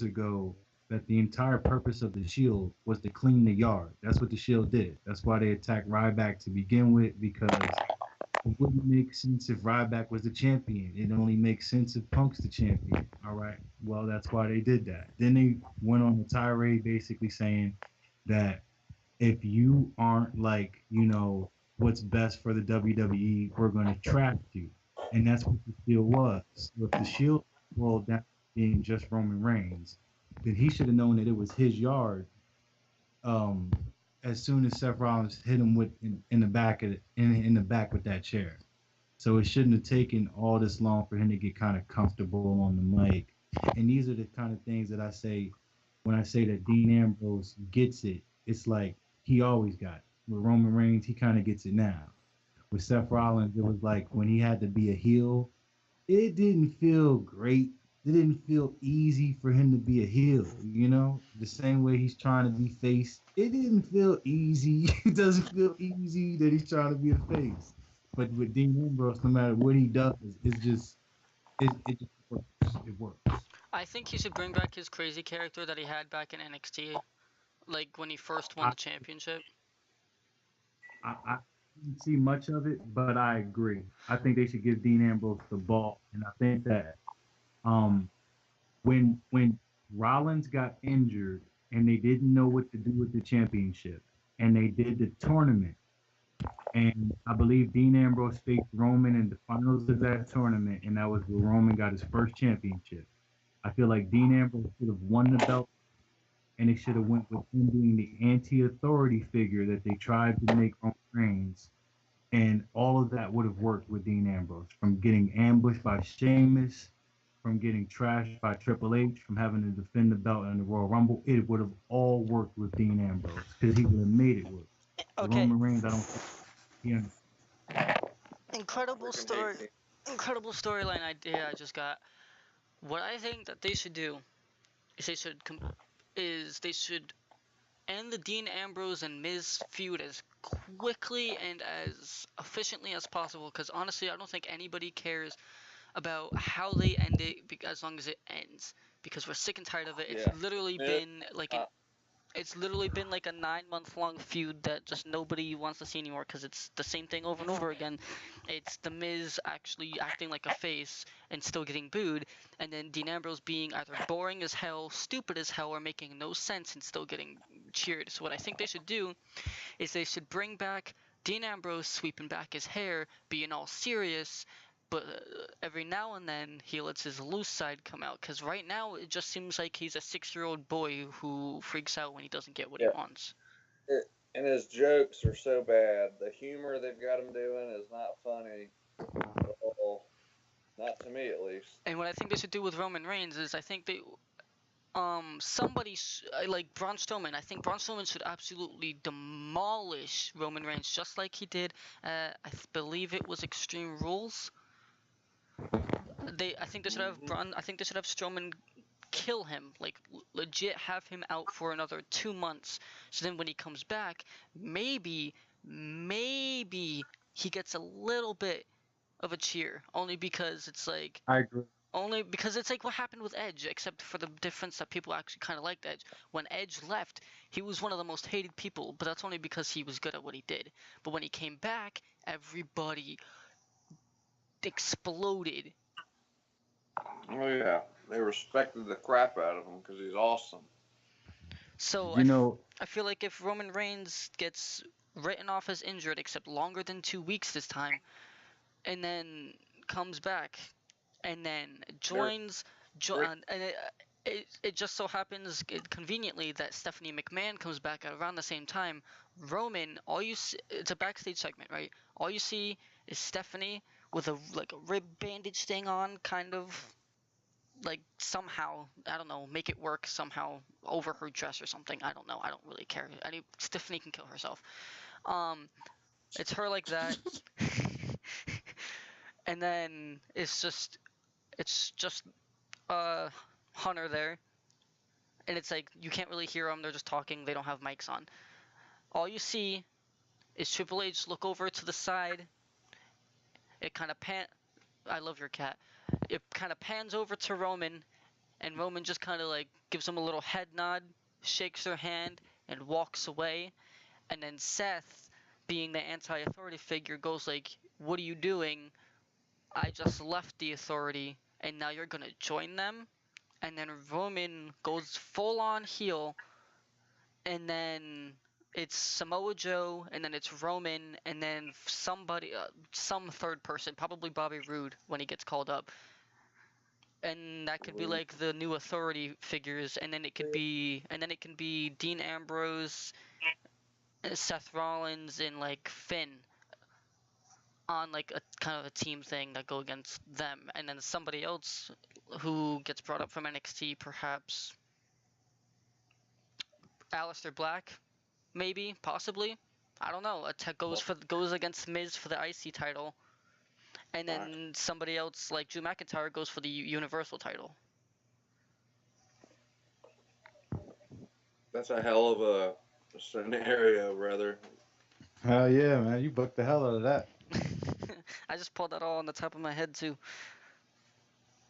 ago that the entire purpose of the Shield was to clean the yard. That's what the Shield did. That's why they attacked Ryback to begin with, because it wouldn't make sense if Ryback was the champion. It only makes sense if Punk's the champion. All right. Well, that's why they did that. Then they went on the tirade basically saying that if you aren't like, what's best for the WWE, we're going to trap you. And that's what the Shield was. So if the Shield rolled down being just Roman Reigns, then he should have known that it was his yard. Um, as soon as Seth Rollins hit him with in the back of in the back with that chair. So it shouldn't have taken all this long for him to get kind of comfortable on the mic. And these are the kind of things that I say when I say that Dean Ambrose gets it. It's like he always got it. With Roman Reigns, he kind of gets it now. With Seth Rollins, it was like when he had to be a heel, it didn't feel great. It didn't feel easy for him to be a heel, The same way he's trying to be face. It didn't feel easy. It doesn't feel easy that he's trying to be a face. But with Dean Ambrose, no matter what he does, it's just it just works. It works. I think he should bring back his crazy character that he had back in NXT, like when he first won I the championship. I didn't see much of it, but I agree. I think they should give Dean Ambrose the ball, and I think that um when Rollins got injured and they didn't know what to do with the championship, and they did the tournament, and I believe Dean Ambrose faced Roman in the finals of that tournament, and that was where Roman got his first championship. I feel like Dean Ambrose should have won the belt, and they should have went with him being the anti-authority figure that they tried to make Roman Reigns, and all of that would have worked with Dean Ambrose, from getting ambushed by Sheamus, from getting trashed by Triple H, from having to defend the belt in the Royal Rumble, it would have all worked with Dean Ambrose because he would have made it work. The Okay, Roman Reigns, I don't think he understands. incredible Freaking hate story, me. incredible storyline idea I just got. What I think that they should do is they should end the Dean Ambrose and Miz feud as quickly and as efficiently as possible. Because honestly, I don't think anybody cares about how they end it, as long as it ends. Because we're sick and tired of it. Yeah. It's literally been like a 9-month long feud that just nobody wants to see anymore because it's the same thing over and over again. It's the Miz actually acting like a face and still getting booed, and then Dean Ambrose being either boring as hell, stupid as hell, or making no sense and still getting cheered. So what I think they should do is they should bring back Dean Ambrose sweeping back his hair, being all serious, but every now and then he lets his loose side come out. Because right now it just seems like he's a 6-year-old boy who freaks out when he doesn't get what he Yeah. wants. And his jokes are so bad. The humor they've got him doing is not funny at all. Not to me, at least. And what I think they should do with Roman Reigns is I think they somebody like Braun Strowman. I think Braun Strowman should absolutely demolish Roman Reigns just like he did. I believe it was Extreme Rules. I think they should have Braun. I think they should have Strowman kill him, like legit have him out for another 2 months. So then when he comes back, maybe he gets a little bit of a cheer, only because it's like I agree. only because it's like what happened with Edge, except for the difference that people actually kind of liked Edge. When Edge left, he was one of the most hated people, but that's only because he was good at what he did. But when he came back, everybody exploded. Oh yeah, they respected the crap out of him because he's awesome. So You know, I feel like if Roman Reigns gets written off as injured, except longer than 2 weeks this time, and then comes back, and then joins, and it just so happens conveniently that Stephanie McMahon comes back at around the same time. Roman, all you see, it's a backstage segment, right? All you see is Stephanie with a rib bandage thing on, kind of like somehow, I don't know, make it work somehow over her dress or something. I don't know. I don't really care. Stephanie can kill herself. It's her like that. And then it's just Hunter there, and it's like you can't really hear them. They're just talking. They don't have mics on. All you see is Triple H look over to the side. It kind of I love your cat. It kind of pans over to Roman, and Roman just kind of like gives him a little head nod, shakes her hand, and walks away. And then Seth, being the anti-authority figure, goes like, "What are you doing? I just left the authority, and now you're gonna join them?" And then Roman goes full on heel, and then it's Samoa Joe, and then it's Roman, and then somebody, some third person, probably Bobby Roode when he gets called up. And that could be like the new authority figures, and then it can be Dean Ambrose, Seth Rollins, and like Finn on like a kind of a team thing that go against them, and then somebody else who gets brought up from NXT, perhaps Aleister Black, maybe, possibly. I don't know. Goes against Miz for the IC title, and then somebody else like Drew McIntyre goes for the Universal title. That's a hell of a scenario, brother. hell yeah, man, you booked the hell out of that. I just pulled that all on the top of my head too.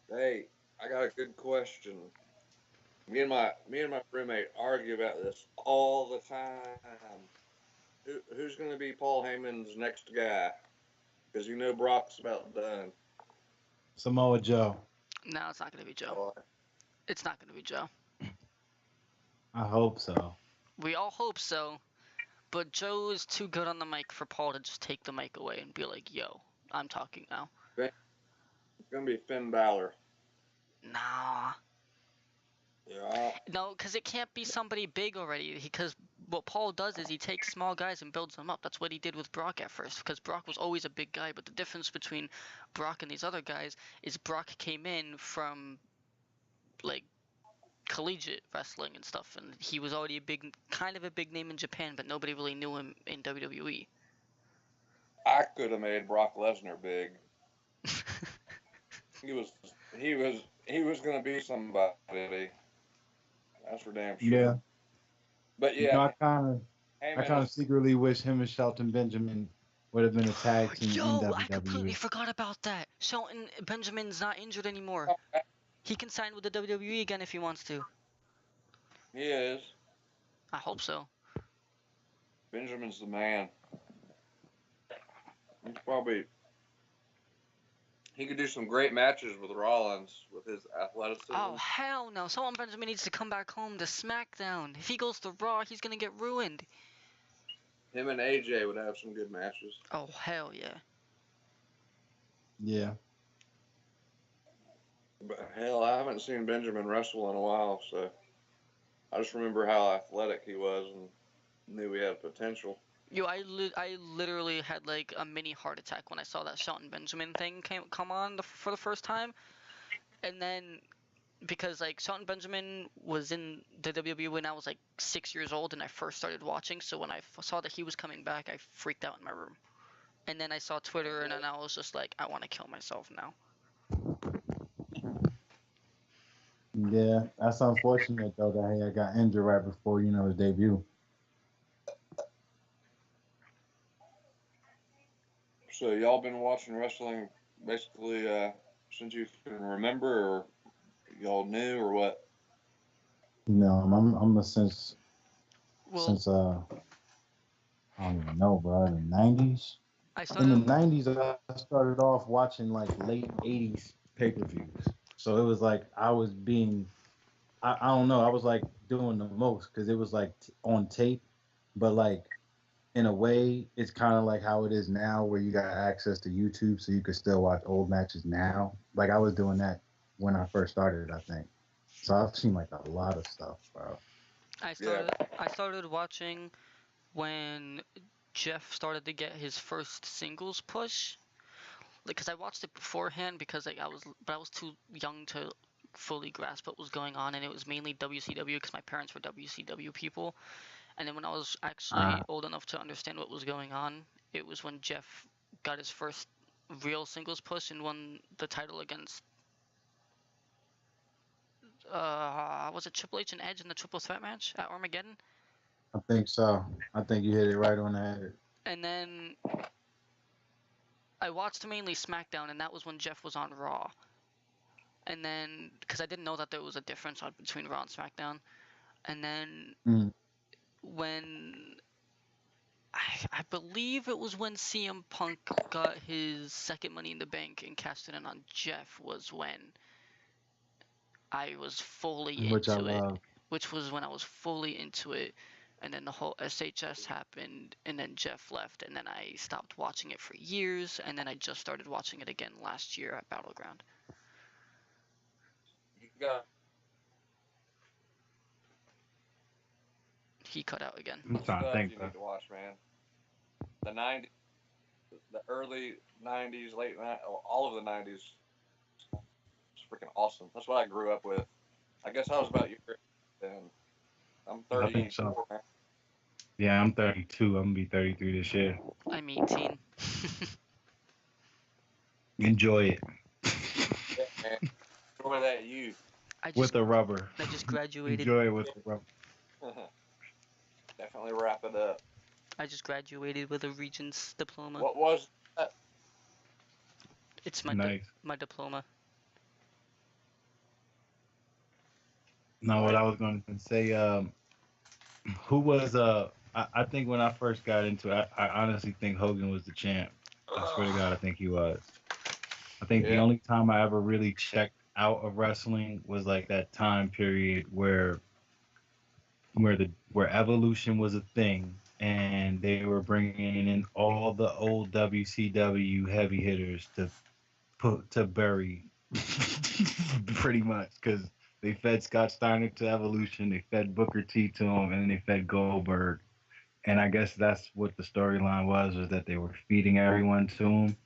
Hey, I got a good question. Me and my roommate argue about this all the time. Who's going to be Paul Heyman's next guy? Because you know Brock's about done. Samoa Joe. No, it's not gonna be Joe. It's not gonna be Joe. I hope so. We all hope so, but Joe is too good on the mic for Paul to just take the mic away and be like, "Yo, I'm talking now." It's going to be Finn Balor. Nah. Yeah. No, because it can't be somebody big already. Because what Paul does is he takes small guys and builds them up. That's what he did with Brock at first, because Brock was always a big guy. But the difference between Brock and these other guys is Brock came in from like collegiate wrestling and stuff, and he was already kind of a big name in Japan, but nobody really knew him in WWE. I could have made Brock Lesnar big. He was going to be somebody. That's for damn sure. Yeah. But You yeah, know, I kind of secretly wish him and Shelton Benjamin would have been a tag team in WWE. I completely forgot about that. Shelton Benjamin's not injured anymore. He can sign with the WWE again if he wants to. He is. I hope so. Benjamin's the man. He could do some great matches with Rollins with his athleticism. Oh, hell no. Shelton Benjamin needs to come back home to SmackDown. If he goes to Raw, he's going to get ruined. Him and AJ would have some good matches. Oh, hell yeah. Yeah. But hell, I haven't seen Benjamin wrestle in a while, so I just remember how athletic he was and knew he had potential. Yo, I literally had like a mini heart attack when I saw that Shelton Benjamin thing come on for the first time. And then, because like Shelton Benjamin was in the WWE when I was like 6 years old and I first started watching, so when I saw that he was coming back, I freaked out in my room. And then I saw Twitter and then I was just like, I want to kill myself now. Yeah, that's unfortunate though that he got injured right before, his debut. So y'all been watching wrestling basically since you can remember, or y'all knew, or what? No, I'm since I don't even know, bro. In the 90s. In the 90s, I started off watching like late 80s pay-per-views. So it was like I was I don't know, I was like doing the most because it was like on tape, but like in a way, it's kind of like how it is now where you got access to YouTube so you can still watch old matches now. Like I was doing that when I first started, I think. So I've seen like a lot of stuff, bro. I started watching when Jeff started to get his first singles push. Like, cause I watched it beforehand because like I was too young to fully grasp what was going on, and it was mainly WCW because my parents were WCW people. And then when I was actually old enough to understand what was going on, it was when Jeff got his first real singles push and won the title against was it Triple H and Edge in the triple threat match at Armageddon? I think so. I think you hit it right on the head. And then I watched mainly SmackDown, and that was when Jeff was on Raw. And then, because I didn't know that there was a difference between Raw and SmackDown. And then when I believe it was when CM Punk got his second Money in the Bank and cashed it in on Jeff was when I was fully into it. Which was when I was fully into it. And then the whole SHS happened, and then Jeff left, and then I stopped watching it for years, and then I just started watching it again last year at Battleground. He cut out again. I'm trying to think. You need to watch, man. The 90s, the early 90s, late 90s, all of the 90s. It's freaking awesome. That's what I grew up with. I guess I was about your age then. I'm 34. I think so. Yeah, I'm 32. I'm going to be 33 this year. I'm 18. Enjoy it. Yeah, man. Enjoy that youth. With the rubber. I just graduated. Enjoy it with the rubber. Definitely wrap it up. I just graduated with a Regents diploma. What was that? It's my my diploma. No, what I was going to say, who was, I think when I first got into it, I honestly think Hogan was the champ. I swear to God, I think he was. I think the only time I ever really checked out of wrestling was like that time period where Evolution was a thing and they were bringing in all the old WCW heavy hitters to bury pretty much because They fed Scott Steiner to Evolution. They fed Booker T to him, and then they fed Goldberg. And I guess that's what the storyline was that they were feeding everyone to him.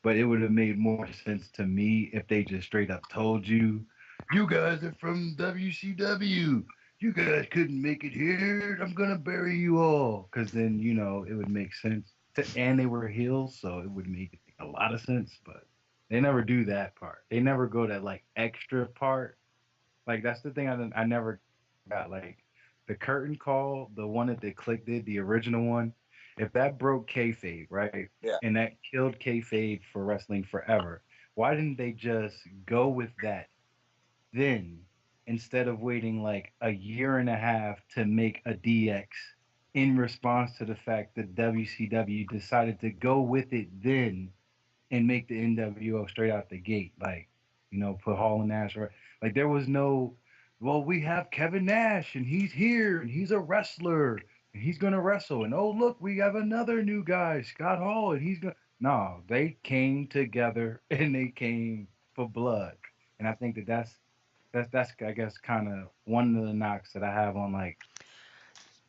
But it would have made more sense to me if they just straight up told you, you guys are from WCW. You guys couldn't make it here. I'm gonna bury you all. Because then it would make sense. And they were heels, so it would make a lot of sense. But they never do that part. They never go that like extra part. Like that's the thing I never got. Like the curtain call, the one that they clicked did, the original one. If that broke kayfabe, right, Yeah. and that killed kayfabe for wrestling forever, why didn't they just go with that then instead of waiting like a year and a half to make a DX in response to the fact that WCW decided to go with it then and make the NWO straight out the gate, like put Hall and Nash right. Like there was no, well, we have Kevin Nash and he's here and he's a wrestler and he's gonna wrestle and oh look, we have another new guy, Scott Hall, and he's gonna. No, they came together and they came for blood, and I think that's I guess kind of one of the knocks that I have on like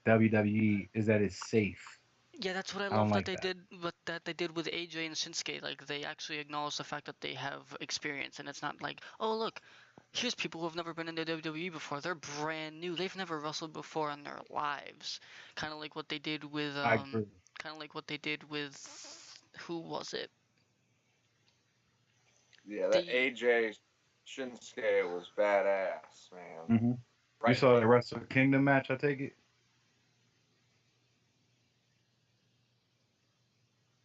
WWE is that it's safe. Yeah, that's what I I don't love that like they that. did. What that they did with AJ and Shinsuke. Like they actually acknowledge the fact that they have experience, and it's not like, oh look, here's people who have never been in the WWE before. They're brand new. They've never wrestled before in their lives. Kind of like what they did with I agree. kind of like what they did with who was it? Yeah, that The AJ Shinsuke was badass, man. Hmm. You Right. saw the Wrestle Kingdom match, I take it.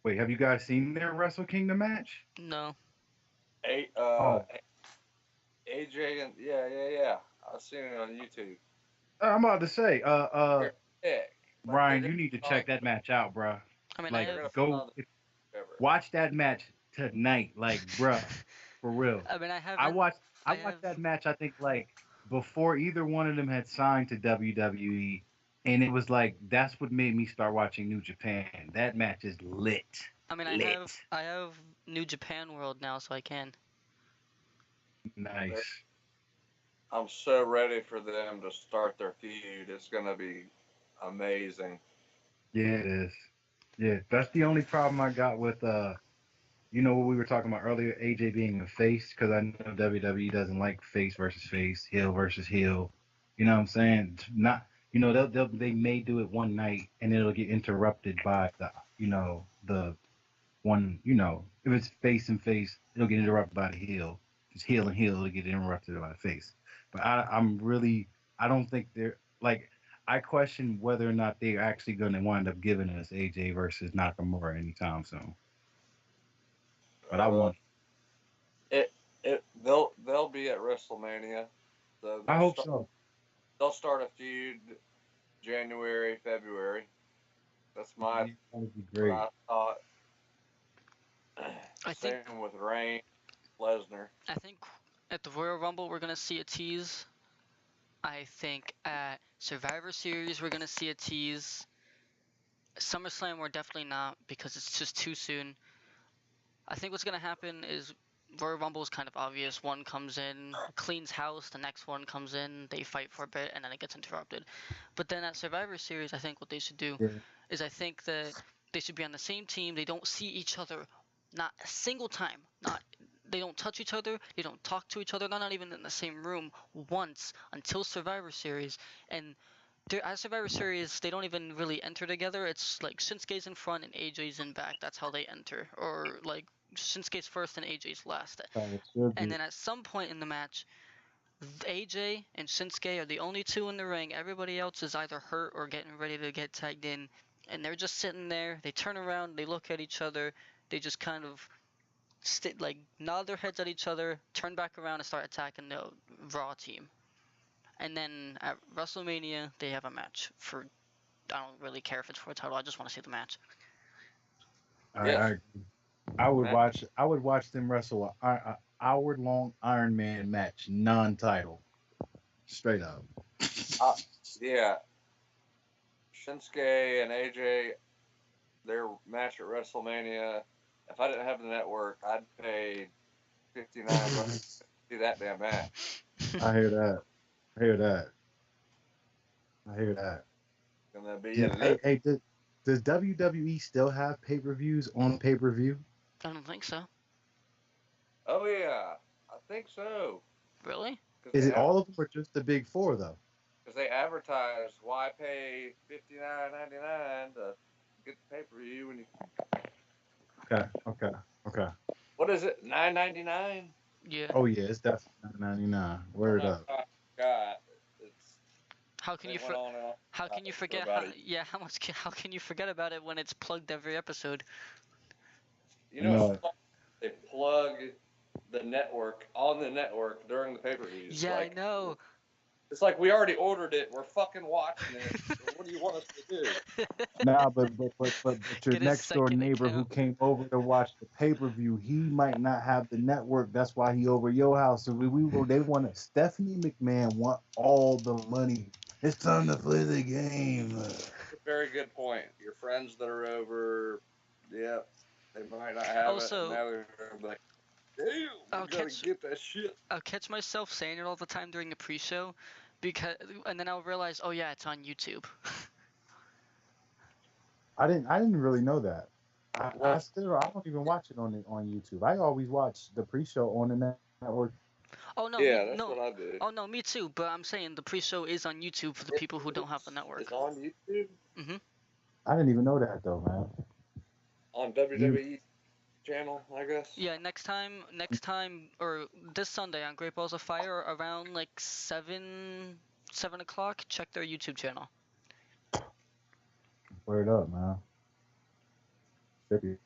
Wait, have you guys seen their Wrestle Kingdom match? no, A, Oh, AJ and yeah. I've seen it on YouTube. I'm about to say, They're sick, but they're Ryan, gonna you need to find, check that match out, bruh. I mean I Like, they're gonna have. find go out ever. watch that match tonight, like, bruh, for real. I mean I I haven't. watched, I I watched have. that match. I think like before either one of them had signed to WWE, and it was like that's what made me start watching New Japan. That match is lit, I mean lit, I have New Japan World now, so I can. They're, nice. I'm so ready for them to start their feud. It's gonna be amazing. Yeah, it is. Yeah, that's the only problem I got with what we were talking about earlier, AJ being a face, because I know WWE doesn't like face versus face, heel versus heel. You know what I'm saying? It's not, they may do it one night and it'll get interrupted by the one, if it's face and face, it'll get interrupted by the heel. If it's heel and heel, it'll get interrupted by the face. But I don't think they're like, I question whether or not they're actually going to wind up giving us AJ versus Nakamura anytime soon. But I Uh, want. it they'll be at WrestleMania. So I hope so. they'll start a feud January, February. That's my That would be what great. I thought. I think Same with Reign, Lesnar. I think at the Royal Rumble we're gonna see a tease. I think at Survivor Series we're gonna see a tease. SummerSlam we're definitely not because it's just too soon. I think what's gonna happen is Royal Rumble is kind of obvious. One comes in, cleans house. The next one comes in, they fight for a bit, and then it gets interrupted. But then at Survivor Series, I think what they should do Yeah. is I think that they should be on the same team. They don't see each other, not a single time. Not they don't touch each other. They don't talk to each other. They're not even in the same room once until Survivor Series. And at Survivor Series, they don't even really enter together. It's like Shinsuke's in front and AJ's in back. That's how they enter. Or like Shinsuke's first and AJ's last. How it should And be. then at some point in the match, AJ and Shinsuke are the only two in the ring. Everybody else is either hurt or getting ready to get tagged in. And they're just sitting there. They turn around, they look at each other. They just kind of nod their heads at each other, turn back around and start attacking the Raw team. And then at WrestleMania, they have a match for. I don't really care if it's for a title. I just want to see the match. I, Yes, I I would man. watch. I would watch them wrestle a hour-long Iron Man match, non-title, straight up. Uh, yeah, Shinsuke and AJ, their match at WrestleMania. If I didn't have the network, I'd pay $59 to see that damn match. I hear that. I hear that. I hear that. Gonna be Yeah. in Hey, it. hey, does WWE still have pay-per-views on pay-per-view? I don't think so. Oh yeah, I think so. Really? Because Is they it all of them or just the big four though? because they advertise why pay $59.99 to get the pay per view when you Okay, okay, okay. what is it $9.99? Yeah. Oh yeah, it's definitely 99. Oh Word no, up. I forgot. It's How can they you went on and on how about can you it for forget about how a yeah how much how can you forget about it when it's plugged every episode? you I know it's know. they plug the network on the network during the pay per views. Yeah, I Like know. it's like we already ordered it. We're fucking watching it. What do you want us to do? Nah, but your Get his next door second neighbor who account. came over to watch the pay-per-view, he might not have the network. That's why he over your house. So they want Stephanie McMahon want all the money. It's time to play the game. Very good point. Your friends that are over, yeah, they might not have it, and Also, now they're like, damn, we I'll gotta catch get that shit. I'll catch myself saying it all the time during the pre-show, because and then I'll realize, oh yeah, it's on YouTube. I didn't really know that. What? I don't even watch it on YouTube. I always watch the pre-show on the network. Oh no, Yeah, that's no. what I do. Oh no, me too. But I'm saying the pre-show is on YouTube for the people who don't have the It's network. on YouTube Mhm. I didn't even know that though, man. on You WWE channel, I guess. Yeah, next time, or this Sunday on Great Balls of Fire around like 7 o'clock. Check their YouTube channel. word up, man. Trippy.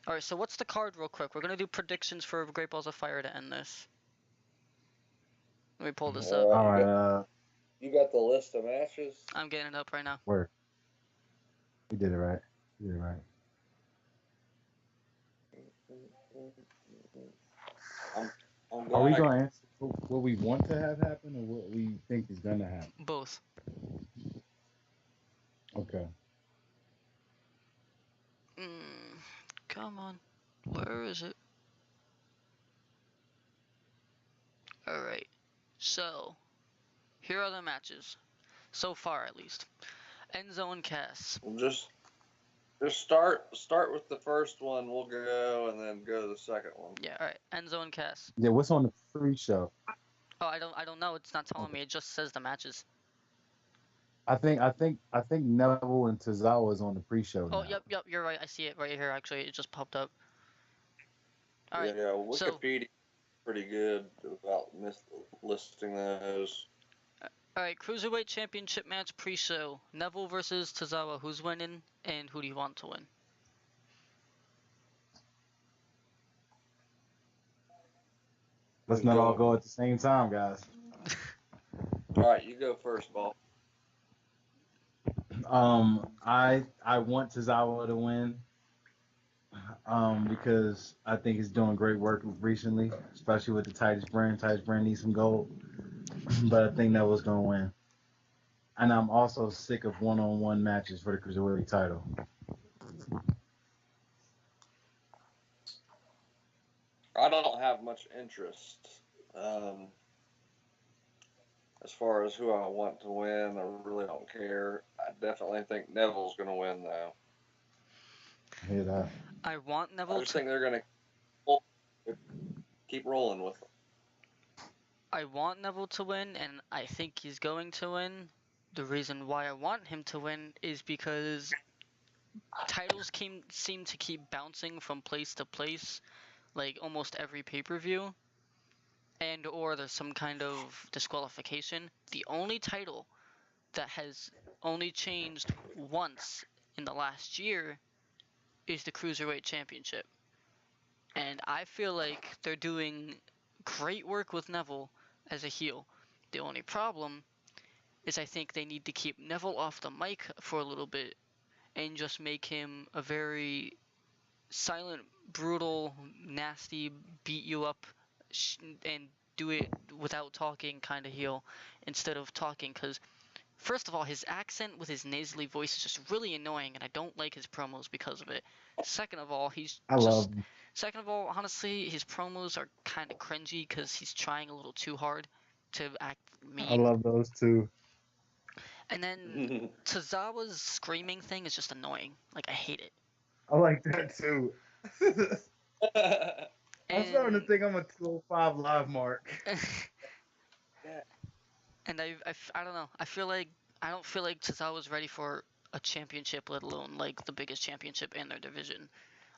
All right, so what's the card, real quick? We're gonna do predictions for Great Balls of Fire to end this. Let me pull this up. All You right, got the list of matches. I'm getting it up right now. word. You did it right. You did it right. I'm, I'm Are we glad. gonna answer what we want to have happen or what we think is gonna happen? Both. Okay. Come on. Where is it? All right. So, here are the matches. So far, at least. Enzo and Cass. Just start with the first one. We'll go and then go to the second one. Yeah, all right. Enzo and Cass. Yeah, what's on the pre-show? Oh, I don't know. It's not telling Okay. me. It just says the matches. I think Neville and Tozawa is on the pre-show Oh, now. yep. You're right. I see it right here. Actually, it just popped up. All right. Yeah, So, Wikipedia pretty good about listing those. all right. Cruiserweight Championship match pre-show. Neville versus Tozawa. Who's winning, and who do you want to win? Let's not all go at the same time, guys. All right, you go first, Ball. I want Tozawa to win. Because I think he's doing great work recently, especially with the Titus brand. Titus brand needs some gold, but I think Neville's gonna win. And I'm also sick of one-on-one matches for the cruiserweight title. I don't have much interest as far as who I want to win. I really don't care. I definitely think Neville's going to win, though. I hear that. I want I Neville just to. think they're going to keep rolling with them. I want Neville to win, and I think he's going to win. The reason why I want him to win is because titles seem to keep bouncing from place to place, like almost every pay-per-view, and or there's some kind of disqualification. The only title that has only changed once in the last year is the Cruiserweight Championship. And I feel like they're doing great work with Neville as a heel. The only problem is I think they need to keep Neville off the mic for a little bit and just make him a very silent, brutal, nasty, beat you up and do it without talking kind of heel instead of talking. Because first of all, his accent with his nasally voice is just really annoying, and I don't like his promos because of it. Second of all, honestly, his promos are kind of cringy because he's trying a little too hard. to act I mean. love those two. And then Tozawa's screaming thing is just annoying. Like I hate it. I like that too. I'm starting to And think I'm a 205 live mark. Yeah. and I don't know. I don't feel like Tozawa's ready for a championship, let alone like the biggest championship in their division.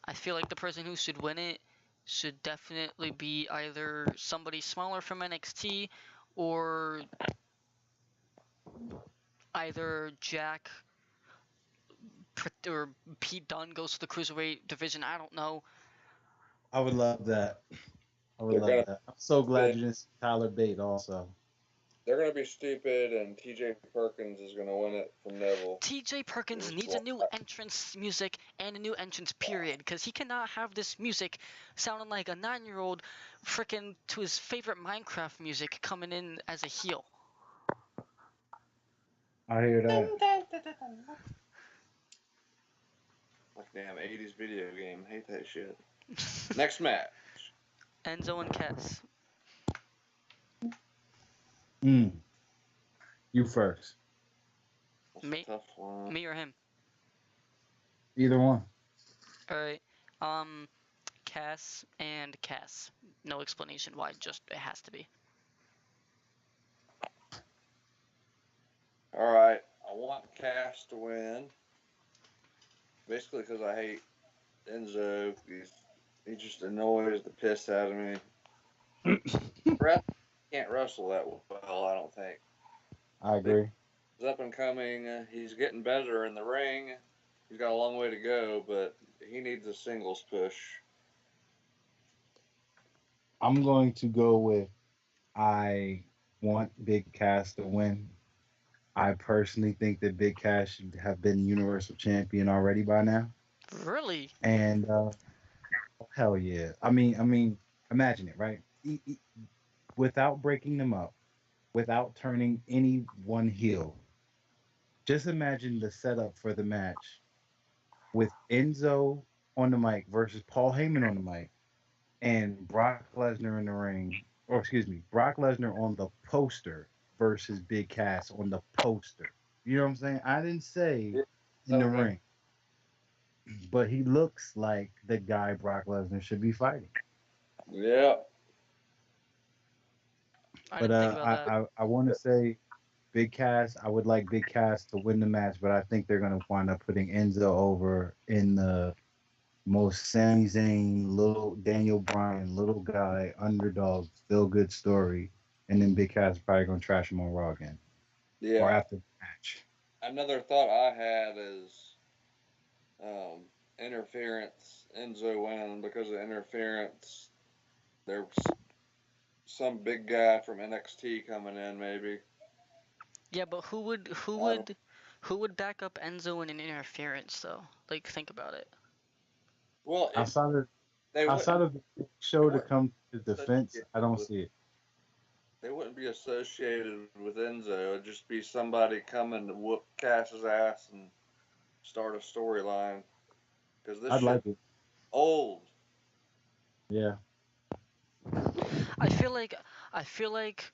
I feel like the person who should win it should definitely be either somebody smaller from NXT or either Jack or Pete Dunne goes to the cruiserweight division. I don't know. I would love that. I would They're love gonna that. I'm so glad be you didn't see Tyler Bate also. they're gonna be stupid, and T.J. Perkins is gonna win it from Neville. TJ Perkins Just needs a walk new out. entrance music and a new entrance period because he cannot have this music sounding like a 9-year-old freaking to his favorite Minecraft music coming in as a heel. I hear that. Like damn 80s video game. Hate that shit. Next match. Enzo and Cass. Mm, you first. That's Me, a tough one. me or him. Either one. All right. Cass and Cass. No explanation why. Just it has to be. All right. I want Cass to win. Basically because I hate Enzo. He just annoys the piss out of me. Brett can't wrestle that well, I don't think. I agree. He's up and coming. He's getting better in the ring. He's got a long way to go, but he needs a singles push. I'm going to go with I want Big Cass to win. I personally think that Big Cass should have been Universal Champion already by now. Really? And hell yeah. I mean, imagine it, right? Without breaking them up, without turning anyone heel. Just imagine the setup for the match with Enzo on the mic versus Paul Heyman on the mic and Brock Lesnar in the ring, or excuse me, Brock Lesnar on the poster versus Big Cass on the poster. You know what I'm saying? I didn't say Yeah. in the ring, but he looks like the guy Brock Lesnar should be fighting. Yeah. I But didn't think about that. I want to say Big Cass. I would like Big Cass to win the match, but I think they're gonna wind up putting Enzo over in the most Sami Zayn, little Daniel Bryan, little guy, underdog, feel good story, and then Big Cass is probably gonna trash him on Raw again or Yeah. after the match. Another thought I had is interference. Enzo winning because of interference. There's some big guy from NXT coming in, maybe. Yeah, but I don't, who would back up Enzo in an interference though? Like think about it. well, Outside of they outside wouldn't. of the They show to wouldn't come to defense, associate I don't with. see it. They wouldn't be associated with Enzo. It'd just be somebody coming to whoop Cass's ass and start a storyline. Because this I'd shit like it. old. Yeah. I feel like I feel like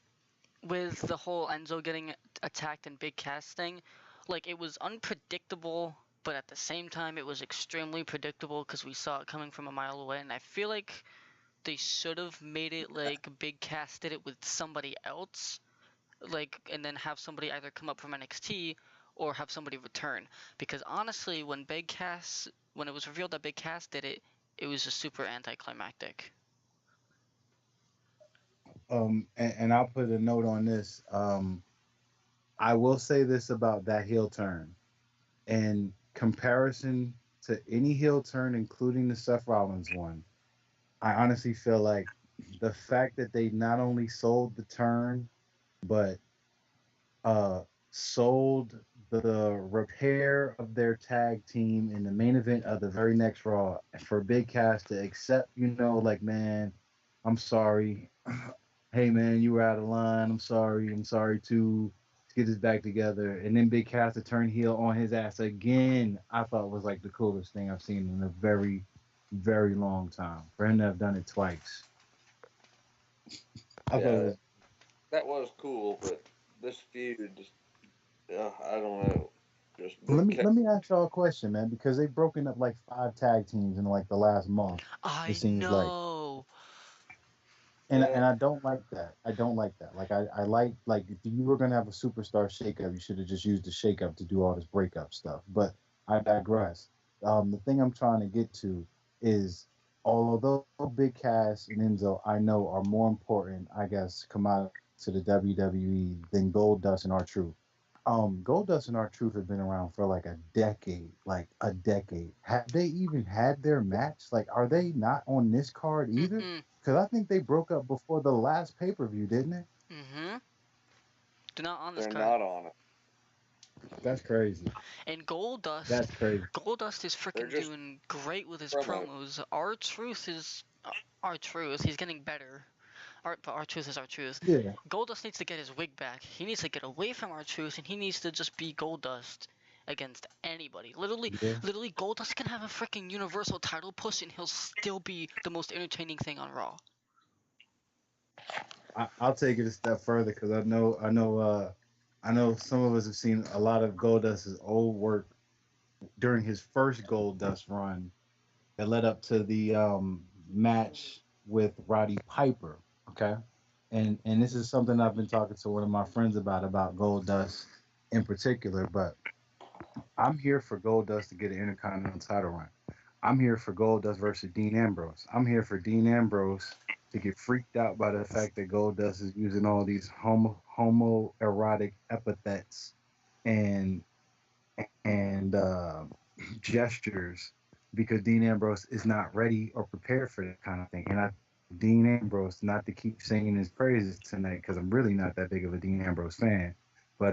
with the whole Enzo getting attacked and Big Cass thing, like it was unpredictable, but at the same time it was extremely predictable because we saw it coming from a mile away. And I feel like they should have made it like Big Cass did it with somebody else, like, and then have somebody either come up from NXT or have somebody return. Because honestly, when it was revealed that Big Cass did it, it was just super anticlimactic. And I'll put a note on this. I will say this about that heel turn. In comparison to any heel turn, including the Seth Rollins one, I honestly feel like the fact that they not only sold the turn, but uh, sold the repair of their tag team in the main event of the very next Raw for Big Cass to accept, like, man, I'm sorry. Hey, man, you were out of line. I'm sorry. I'm sorry too. Let's get this back together. And then Big Cass to turn heel on his ass again, I thought was like the coolest thing I've seen in a very, very long time. For him to have done it twice, I thought it Yeah. was. that was cool, but this feud, just, I don't know, just Let the me let me ask y'all a question, man, because they've broken up like 5 tag teams in like the last month. It I seems like, know. and yeah, I don't like that. I don't like that. Like like if you were gonna have a superstar shakeup, you should have just used the shakeup to do all this breakup stuff. But I digress. The thing I'm trying to get to is, although Big Cass and Enzo I know are more important, I guess, come out to the WWE than Goldust and R-Truth. Goldust and R-Truth have been around for like a decade, like a decade. Have they even had their match? Like, are they not on this card either? Mm-mm. Because I think they broke up before the last pay per view, didn't they? Mm-hmm. They're not on this they're card. not on it. That's crazy. And Goldust, That's crazy. Goldust is They're freaking just doing great with his promo. promos. Our Truth is our Truth. He's getting better. But our Truth is our Truth. Yeah. Goldust needs to get his wig back. He needs to get away from our Truth, and he needs to just be Goldust against anybody. Literally, Yeah. literally, Goldust can have a freaking Universal title push, and he'll still be the most entertaining thing on Raw. I'll take it a step further because I know some of us have seen a lot of Goldust's old work during his first Goldust run that led up to the match with Roddy Piper. Okay, and this is something I've been talking to one of my friends about Goldust in particular. But I'm here for Goldust to get an Intercontinental title run. I'm here for Goldust versus Dean Ambrose. I'm here for Dean Ambrose to get freaked out by the fact that Goldust is using all these homoerotic epithets and and gestures because Dean Ambrose is not ready or prepared for that kind of thing. And I Dean Ambrose not to keep singing his praises tonight because I'm really not that big of a Dean Ambrose fan, but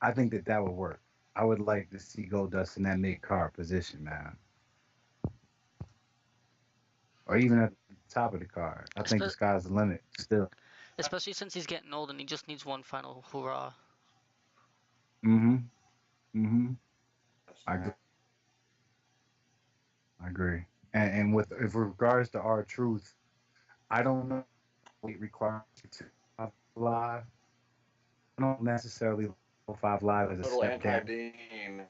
I think that that would work. I would like to see Goldust in that mid card position, man, or even at the top of the card. I think the Espe- sky's the limit still. Especially since he's getting old and he just needs one final hurrah. Mm-hmm. Mm-hmm. I agree. Snap. I agree. And with regards to our truth, I don't know what it requires to live. I don't necessarily like 5 Live as a Total step anti down. Dean.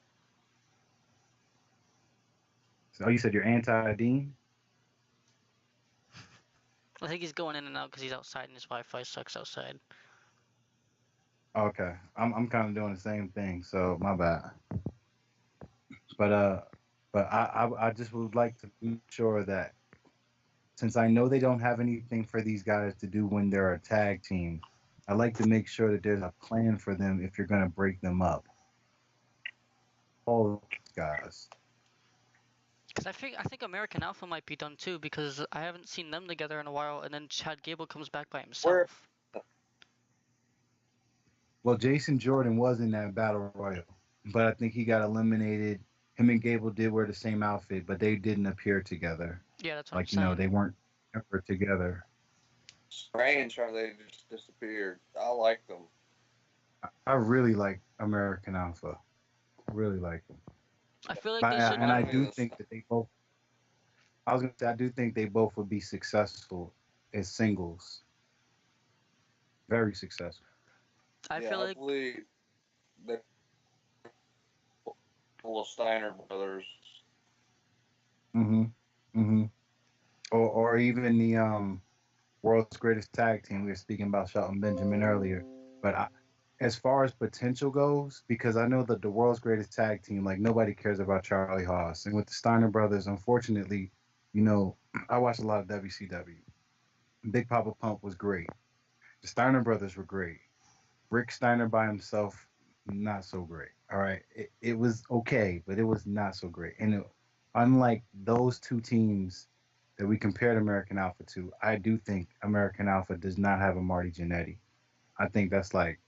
So you said you're anti-Dean? I think he's going in and out because he's outside and his Wi-Fi sucks outside. Okay, I'm kind of doing the same thing, so my bad. But I just would like to be sure that since I know they don't have anything for these guys to do when they're a tag team, I like to make sure that there's a plan for them if you're gonna break them up. All these guys. Because I think American Alpha might be done too because I haven't seen them together in a while. And then Chad Gable comes back by Where himself. Well, Jason Jordan was in that battle royal, but I think he got eliminated. Him and Gable did wear the same outfit, but they didn't appear together. Yeah, that's what I'm Like, you know, saying. they weren't ever together. strange how they just disappeared. I like them. I really like American Alpha. Really like them. I feel like But, they should. and I Remind me of do this. think that they both, I was going to say, I do think they both would be successful as singles. Very successful. I Yeah, feel I like believe the little Steiner brothers. Mm-hmm. Mm-hmm. Or even the world's greatest tag team. We were speaking about Shelton Benjamin earlier. But as far as potential goes, because I know that the world's greatest tag team, like nobody cares about Charlie Haas. And with the Steiner brothers, unfortunately, you know, I watched a lot of WCW. Big Papa Pump was great. The Steiner brothers were great. Rick Steiner by himself, not so great. All right. It was okay, but it was not so great. And unlike those two teams that we compared American Alpha to, I do think American Alpha does not have a Marty Jannetty. I think that's like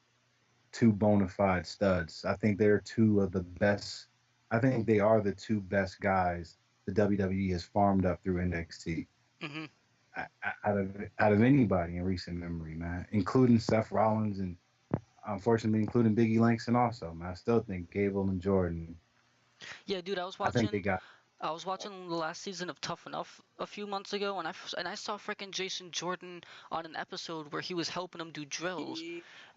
two bona fide studs. I think they're two of the best. I think they are the two best guys the WWE has farmed up through NXT hmm out of anybody in recent memory, man, including Seth Rollins and unfortunately including Biggie Langston also. Man, I still think Gable and Jordan. yeah, dude. I was I think they watching. got. I was watching the last season of Tough Enough a few months ago, and I saw freaking Jason Jordan on an episode where he was helping him do drills,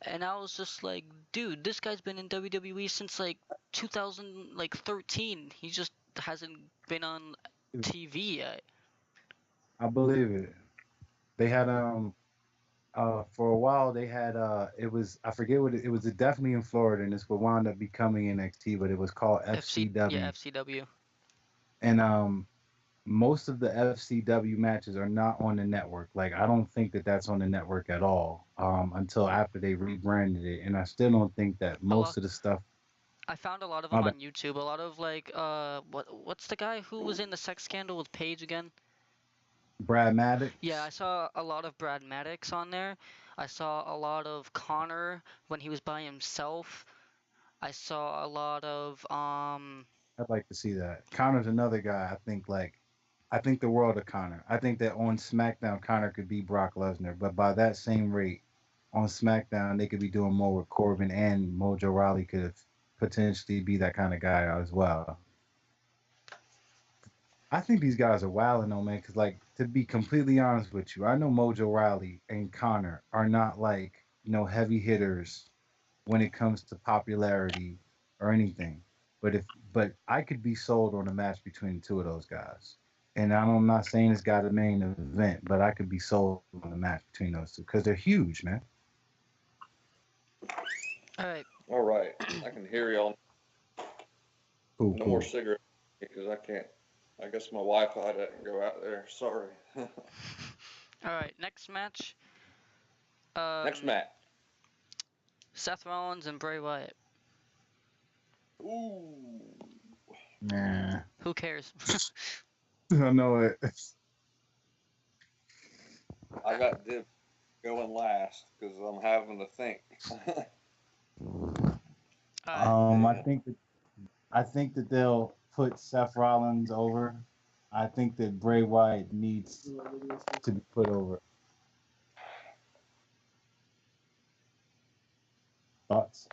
and I was just like, dude, this guy's been in WWE since like 2013. He just hasn't been on TV yet. I believe it. They had for a while they had it was I forget what it was definitely in Florida and this would wind up becoming NXT, but it was called FCW. FCW. And most of the FCW matches are not on the network. Like I don't think that that's on the network at all until after they rebranded it, and I still don't think that most of the stuff. I found a lot of them on YouTube. A lot of like what's the guy who was in the sex scandal with Paige again? Brad Maddox. Yeah, I saw a lot of Brad Maddox on there. I saw a lot of Connor when he was by himself. I saw a lot of I'd like to see that. Connor's another guy. I think the world of Connor. I think that on SmackDown, Connor could be Brock Lesnar, but by that same rate, on SmackDown, they could be doing more with Corbin, and Mojo Rawley could potentially be that kind of guy as well. I think these guys are wilding though, man. Because like, to be completely honest with you, I know Mojo Rawley and Connor are not like heavy hitters when it comes to popularity or anything. But I could be sold on a match between the two of those guys. And I'm not saying it's got a main event, but I could be sold on a match between those two because they're huge, man. All right. All right. I can hear y'all. Cool, No more cigarettes because I can't. I guess my Wi-Fi didn't go out there. Sorry. All right. Next match. Next match. Seth Rollins and Bray Wyatt. Ooh. Nah. Who cares? I know it. I got Dib going last because I'm having to think. I think that they'll put Seth Rollins over. I think that Bray Wyatt needs to be put over. Thoughts?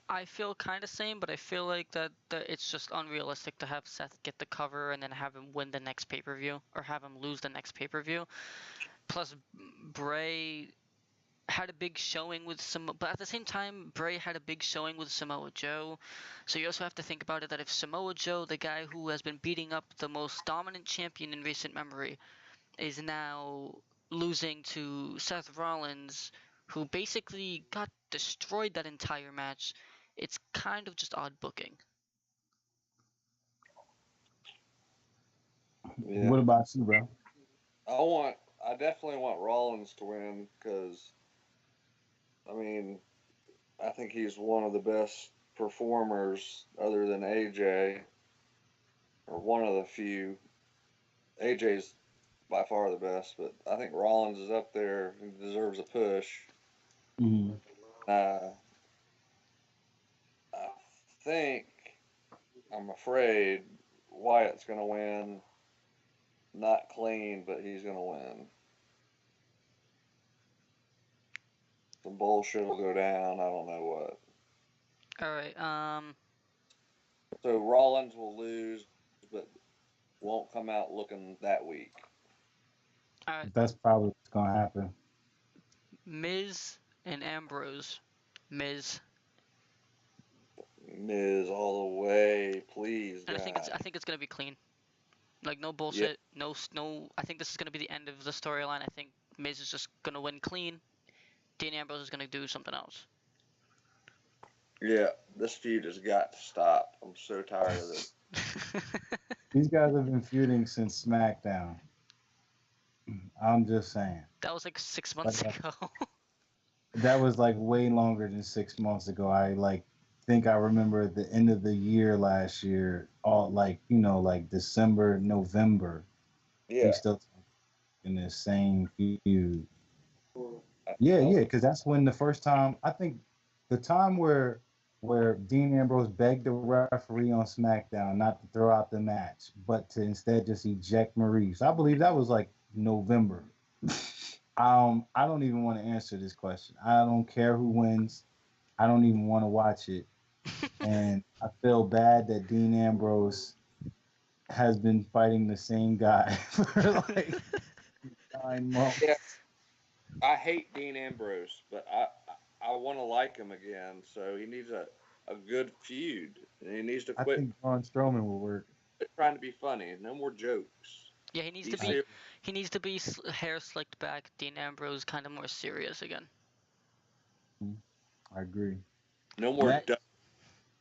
I feel kind of same, but I feel like that it's just unrealistic to have Seth get the cover and then have him win the next pay-per-view or have him lose the next pay-per-view. Plus, Bray had a big showing with but at the same time, Bray had a big showing with Samoa Joe. So you also have to think about it that if Samoa Joe, the guy who has been beating up the most dominant champion in recent memory, is now losing to Seth Rollins, who basically got destroyed that entire match, it's kind of just odd booking. Yeah. What about you, bro? I definitely want Rollins to win because, I mean, I think he's one of the best performers other than AJ, or one of the few. AJ's by far the best, but I think Rollins is up there. He deserves a push. Mm-hmm. I'm afraid Wyatt's going to win. Not clean, but he's going to win. Some bullshit will go down. I don't know what. All right. So Rollins will lose, but won't come out looking that weak. All right. That's probably what's going to happen. Miz and Ambrose. Miz all the way, please. And God. I think it's gonna be clean. Like no bullshit, no. I think this is gonna be the end of the storyline. I think Miz is just gonna win clean. Dean Ambrose is gonna do something else. Yeah, this feud has got to stop. I'm so tired of it. These guys have been feuding since SmackDown. I'm just saying. That was like 6 months ago. That was like way longer than 6 months ago. I think I remember at the end of the year last year, all like December, November. Yeah. We still in the same feud. Yeah, because that's when the first time, I think the time where Dean Ambrose begged the referee on SmackDown not to throw out the match, but to instead just eject Maurice. I believe that was like November. I don't even want to answer this question. I don't care who wins. I don't even want to watch it. and I feel bad that Dean Ambrose has been fighting the same guy for like 9 months. Yeah, I hate Dean Ambrose, but I want to like him again. So he needs a good feud, and he needs to I quit think Braun Strowman will work. trying to be funny. No more jokes. Yeah, he needs Be to be I, serious. he needs to be hair slicked back. Dean Ambrose kind of more serious again. I agree. No more Next,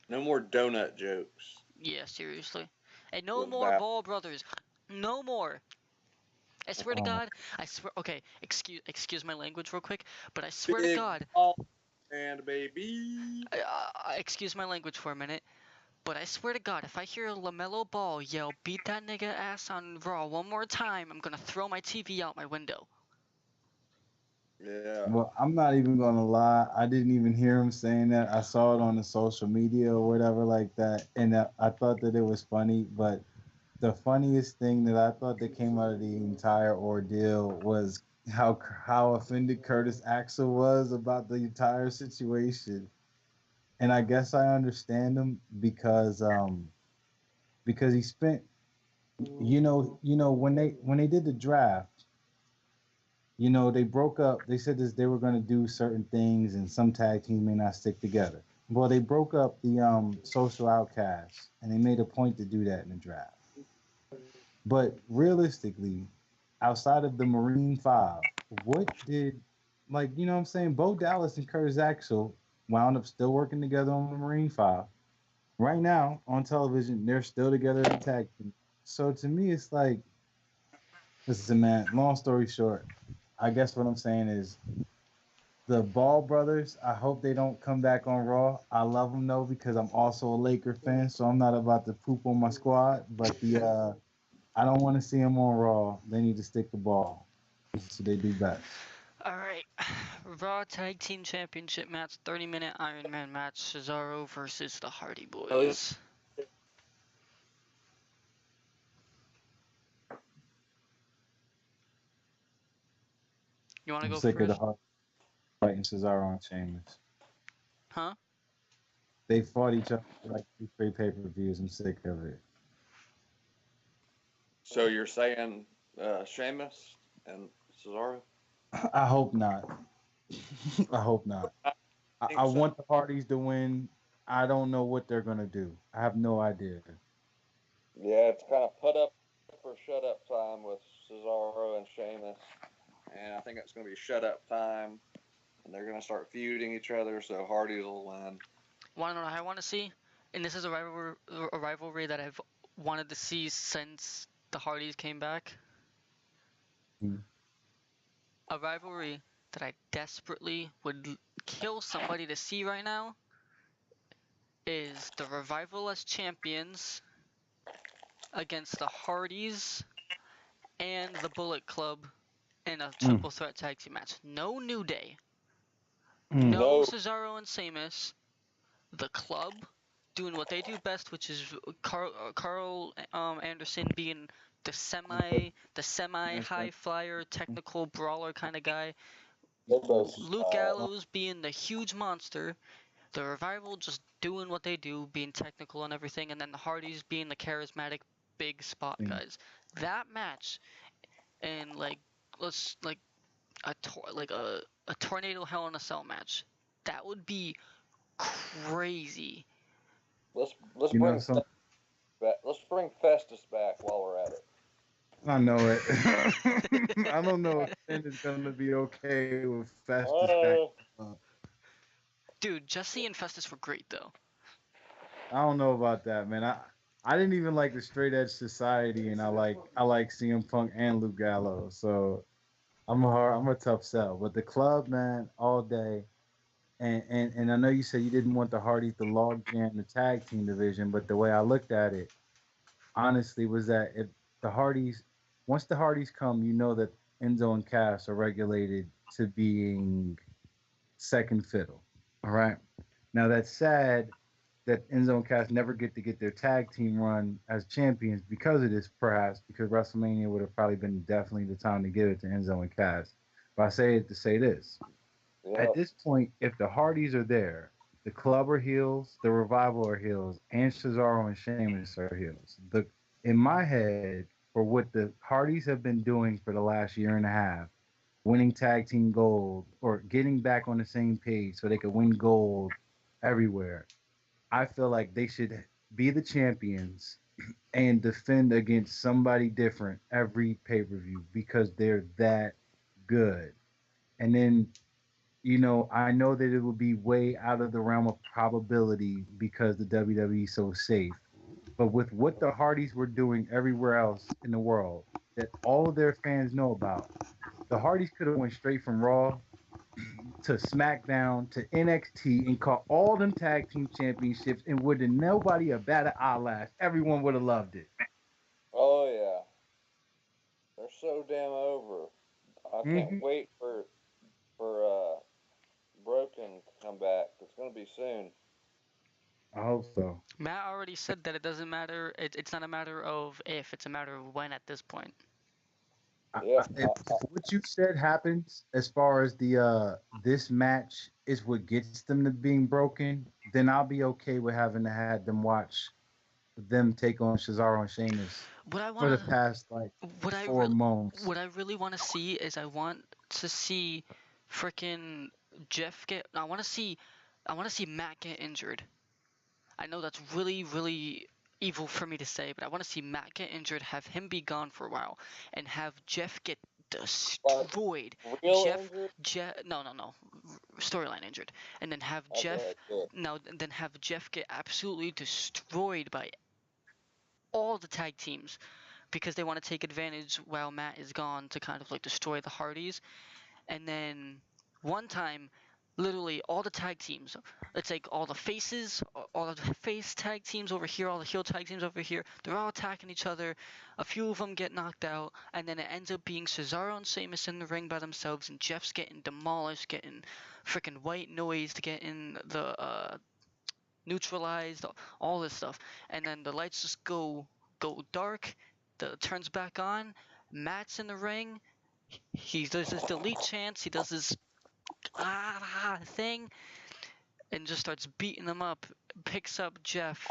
no more donut jokes Yeah, seriously. And no with more Val. Ball Brothers. No more. I swear to oh, God, I swear. Okay, excuse my language real quick, but I swear to Big God, ball and baby. excuse my language for a minute, but I swear to God, if I hear LaMelo Ball yell "beat that nigga ass on Raw" one more time, I'm gonna throw my TV out my window. Yeah. well, I'm not even gonna lie. I didn't even hear him saying that. I saw it on the social media or whatever like that, and I thought that it was funny. But the funniest thing that I thought that came out of the entire ordeal was how offended Curtis Axel was about the entire situation. And I guess I understand him because he spent when they did the draft, they broke up. They said this they were going to do certain things, and some tag teams may not stick together. Well, they broke up the social outcasts, and they made a point to do that in the draft. But realistically, outside of the Marine Five, what did what I'm saying? Bo Dallas and Curtis Axel wound up still working together on the Marine Five. Right now on television, they're still together in tag team. So to me, it's like, listen, man. Long story short, I guess what I'm saying is the Ball brothers. I hope they don't come back on Raw. I love them though because I'm also a Laker fan, so I'm not about to poop on my squad. But I don't want to see them on Raw. They need to stick the ball. That's what they do best. All right, Raw Tag Team Championship match, 30-minute Iron Man match, Cesaro versus the Hardy Oh, yeah. Boys. You want to I'm go sick of the first? Hart fighting Cesaro and Sheamus. Huh? They fought each other for like 3 pay-per-views. I'm sick of it. So you're saying Sheamus and Cesaro? I hope not. I hope not. I I think so. want the Hardys to win. I don't know what they're gonna do. I have no idea. Yeah, it's kind of put up or shut up time with Cesaro and Sheamus, and I think it's going to be shut up time, and they're going to start feuding each other, so Hardy's will win. Want to know what I want to see? And this is a rivalry that I've wanted to see since the Hardys came back. Hmm. A rivalry that I desperately would kill somebody to see right now is the Revival as champions against the Hardys and the Bullet Club in a triple threat tag team match. No New Day, Mm. no No, Cesaro and Sheamus. The Club doing what they do best, which is Carl Anderson being the semi high flyer, technical brawler kind of guy. they both. Luke Gallows being the huge monster. The Revival just doing what they do, being technical and everything, and then the Hardys being the charismatic big spot guys. That match and let's a tornado Hell in a Cell match. That would be crazy. Let's You know bring some. back. Let's bring Festus back while we're at it. I know it. I don't know if Finn is gonna be okay with Festus back. Dude, Jesse and Festus were great though. I don't know about that, man. I didn't even like the Straight Edge Society, and I like CM Punk and Luke Gallows. So I'm a tough sell. But the club, man, all day. And I know you said you didn't want the Hardys to log jam the tag team division, but the way I looked at it, honestly, was that if the Hardys, once the Hardys come, you know that Enzo and Cass are regulated to being second fiddle. All right. Now that's sad that Enzo and Cass never get to get their tag team run as champions because of this, perhaps because WrestleMania would have probably been definitely the time to give it to Enzo and Cass. But I say it to say this: Yeah, at this point, if the Hardys are there, The club are heels, the revival are heels, and Cesaro and Sheamus are heels. In my head, for what the Hardys have been doing for the last year and a half, winning tag team gold or getting back on the same page so they could win gold everywhere. I feel like they should be the champions and defend against somebody different every pay per view because they're that good. And then, I know that it would be way out of the realm of probability because the WWE is so safe. But with what the Hardys were doing everywhere else in the world that all of their fans know about, the Hardys could have went straight from Raw to SmackDown to NXT and caught all them tag team championships and would have nobody a batted eyelash. Everyone would have loved it. Oh yeah, they're so damn over. I can't Hmm. wait for Broken to come back. It's gonna be soon. I hope so. Matt already said that it doesn't matter. It's not a matter of if, it's a matter of when at this point. Yep. If what you said happens as far as the this match is what gets them to being broken, then I'll be okay with having to have them watch them take on Cesaro and Sheamus What I for the wanna, past like what I 4 months. what I really want to see is I want to see freaking Jeff get. I want to see Matt get injured. I know that's really, really evil for me to say, but I want to see Matt get injured, have him be gone for a while, and have Jeff get Like destroyed. real Jeff, injured. no, storyline injured, and then have Okay, Jeff, good. no, then have Jeff get absolutely destroyed by all the tag teams because they want to take advantage while Matt is gone to kind of like destroy the Hardys. And then one time, literally all the tag teams, it's like all the faces, all the face tag teams over here, all the heel tag teams over here, they're all attacking each other. A few of them get knocked out, and then it ends up being Cesaro and Sheamus in the ring by themselves, and Jeff's getting demolished, getting freaking white noised, getting the neutralized, all this stuff. And then the lights just go dark, the turns back on, Matt's in the ring, he does his delete chance, he does his thing, and just starts beating them up, picks up Jeff,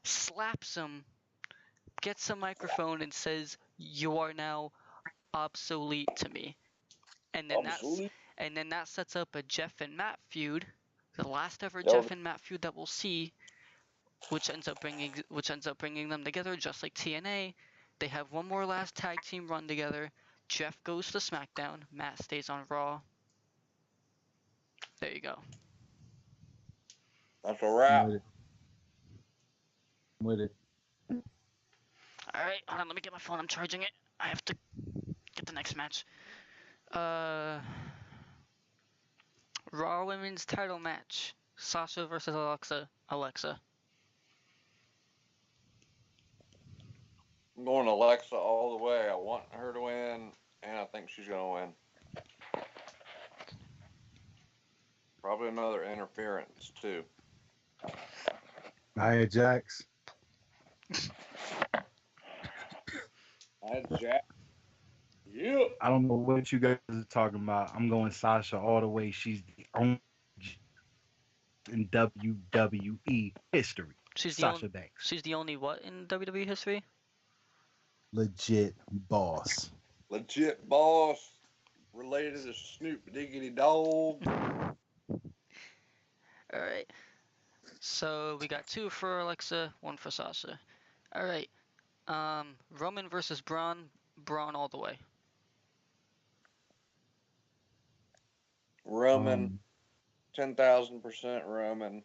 slaps him, gets a microphone and says, "You are now obsolete to me." And then that's Obsolete. and then that sets up a Jeff and Matt feud, the last ever Yo, Jeff and Matt feud that we'll see, which ends up bringing them together just like TNA. They have one more last tag team run together. Jeff goes to SmackDown, Matt stays on Raw. There you go. that's a I'm wrap. with it. I'm with it. All right, hold on. Let me get my phone. I'm charging it. I have to get the next match. Uh, Raw Women's Title match: Sasha versus Alexa. Alexa. I'm going Alexa all the way. I want her to win, and I think she's gonna win. Probably another interference too. Nia Jax. That's Jack. Yep. I don't know what you guys are talking about. I'm going Sasha all the way. She's the only in WWE history. She's the Sasha only. Banks. She's the only what in WWE history? Legit boss. Legit boss. Related to Snoop Diggity Dog. All right. So we got 2 for Alexa, 1 for Sasha. All right. Roman versus Braun. Braun all the way. Roman. Um, 10,000% Roman.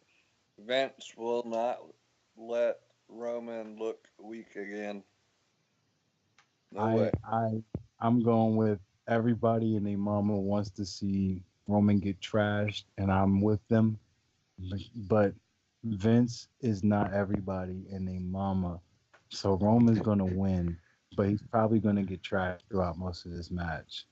Vince will not let Roman look weak again. No way. I'm going with everybody and their mama wants to see Roman get trashed, and I'm with them. But Vince is not everybody and their mama, so Roman's gonna win, but he's probably gonna get trashed throughout most of this match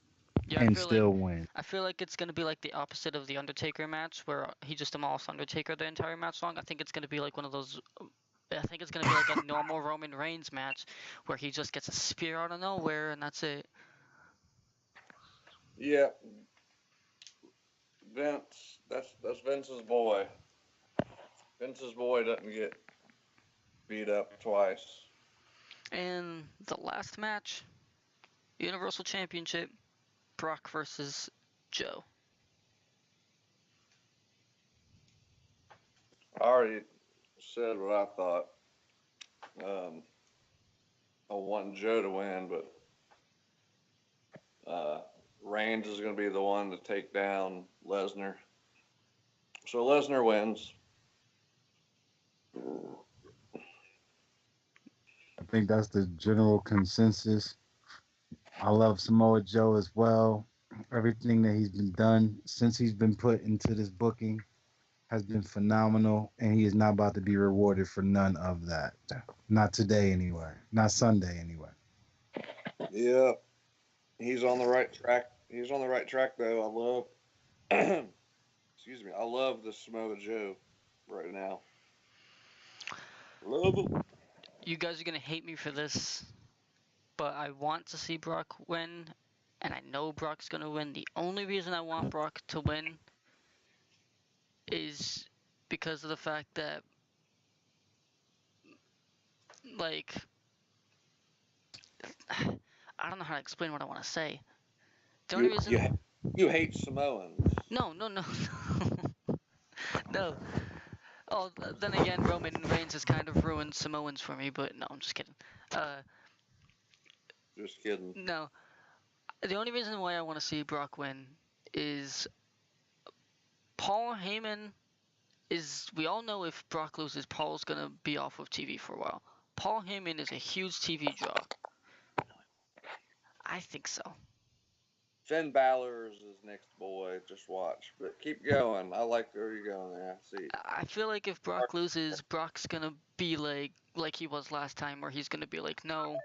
Yeah, and still win. I feel like it's gonna be like the opposite of the Undertaker match, where he just demolished Undertaker the entire match long. I think it's gonna be like one of those. I think it's gonna be like a normal Roman Reigns match, where he just gets a spear out of nowhere and that's it. Yeah. Vince. That's Vince's boy. Vince's boy doesn't get beat up twice. And the last match, Universal Championship, Brock versus Joe. I already said what I thought. I want Joe to win, but Reigns is going to be the one to take down Lesnar. So Lesnar wins. I think that's the general consensus. I love Samoa Joe as well. Everything that he's been done since he's been put into this booking has been phenomenal, and he is not about to be rewarded for none of that. Not today, anyway. Not Sunday, anyway. Yeah, he's on the right track. He's on the right track, though. I love, excuse me, I love the Samoa Joe right now. Love him. You guys are going to hate me for this, but I want to see Brock win, and I know Brock's going to win. The only reason I want Brock to win is because of the fact that, like, I don't know how to explain what I want to say. The only You, reason. you, you hate Samoans. No. No. Oh, then again, Roman Reigns has kind of ruined Samoans for me, but no, I'm just kidding. Just kidding. No. The only reason why I want to see Brock win is Paul Heyman is. We all know if Brock loses, Paul's gonna be off of TV for a while. Paul Heyman is a huge TV draw. I think so. Finn Balor is his next boy. Just watch. But keep going. I like where you're going there. I see. I feel like if Brock loses, Brock's gonna be like he was last time, where he's gonna be like, no,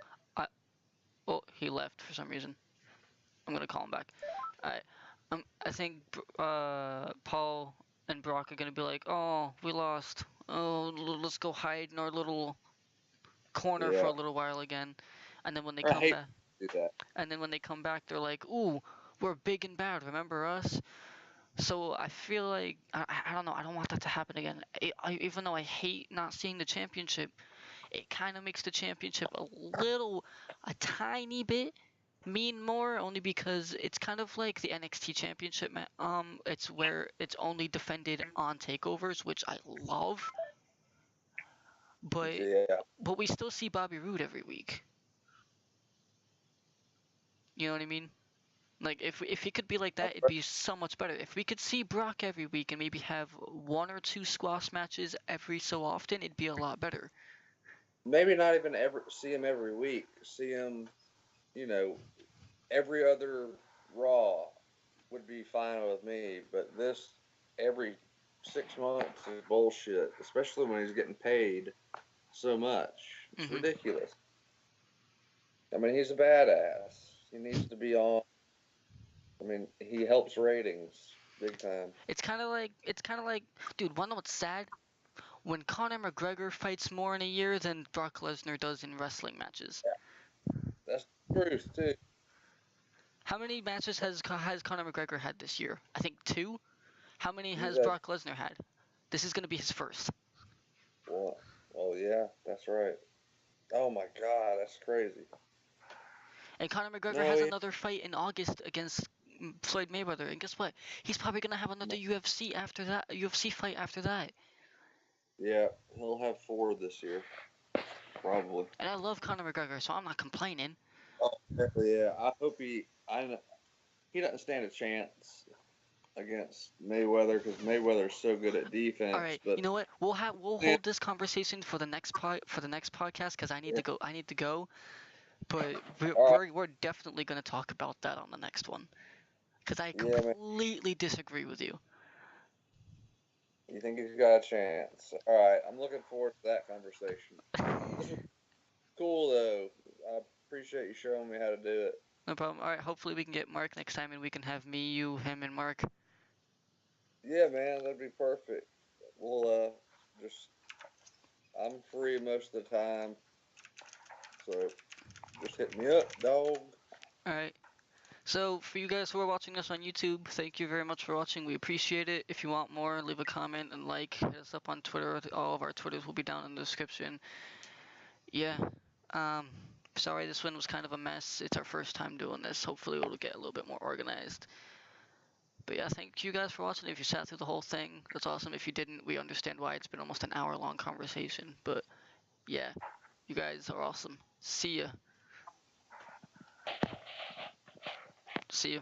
oh, he left for some reason. I'm gonna call him back. I think Paul and Brock are gonna be like, oh, we lost. Oh, let's go hide in our little corner for a little while again, and then when they come back, Do that. and then when they come back, they're like, ooh, we're big and bad. Remember us? So I feel like I don't know. I don't want that to happen again. Even though I hate not seeing the championship, it kind of makes the championship a tiny bit mean more, only because it's kind of like the NXT championship. It's where it's only defended on takeovers, which I love. But Yeah. but we still see Bobby Roode every week. You know what I mean? Like if he could be like that, it'd be so much better. If we could see Brock every week and maybe have 1 or 2 squash matches every so often, it'd be a lot better. Maybe not even ever see him every week. See him, every other Raw would be fine with me. But this every 6 months is bullshit, especially when he's getting paid so much. It's ridiculous. I mean, he's a badass. He needs to be on. I mean, he helps ratings big time. It's kind of like, dude, wanna know what's sad? When Conor McGregor fights more in a year than Brock Lesnar does in wrestling matches. Yeah. That's the truth, too. How many matches has Conor McGregor had this year? I think 2. How many has Brock Lesnar had? This is going to be his first. Well, yeah, that's right. Oh my God, that's crazy. And Conor McGregor has another fight in August against Floyd Mayweather, and guess what? He's probably going to have another UFC fight after that. Yeah, he'll have 4 this year, probably. And I love Conor McGregor, so I'm not complaining. Oh yeah, I hope he doesn't stand a chance against Mayweather because Mayweather's so good at defense. All right, but you know what? We'll hold this conversation for the next podcast because I need to go. I need to go. But we're definitely going to talk about that on the next one because I completely disagree with you. You think he's got a chance? All right, I'm looking forward to that conversation. This is cool though. I appreciate you showing me how to do it. No problem. All right, hopefully we can get Mark next time and we can have me, you, him, and Mark. Yeah, man, that'd be perfect. We'll I'm free most of the time, so just hit me up, dog. All right. So for you guys who are watching us on YouTube, thank you very much for watching. We appreciate it. If you want more, leave a comment and like. Hit us up on Twitter. All of our Twitters will be down in the description. Yeah. Sorry this one was kind of a mess. It's our first time doing this. Hopefully it'll get a little bit more organized. But yeah, thank you guys for watching. If you sat through the whole thing, that's awesome. If you didn't, we understand why. It's been almost an hour-long conversation. But yeah, you guys are awesome. See ya. See ya.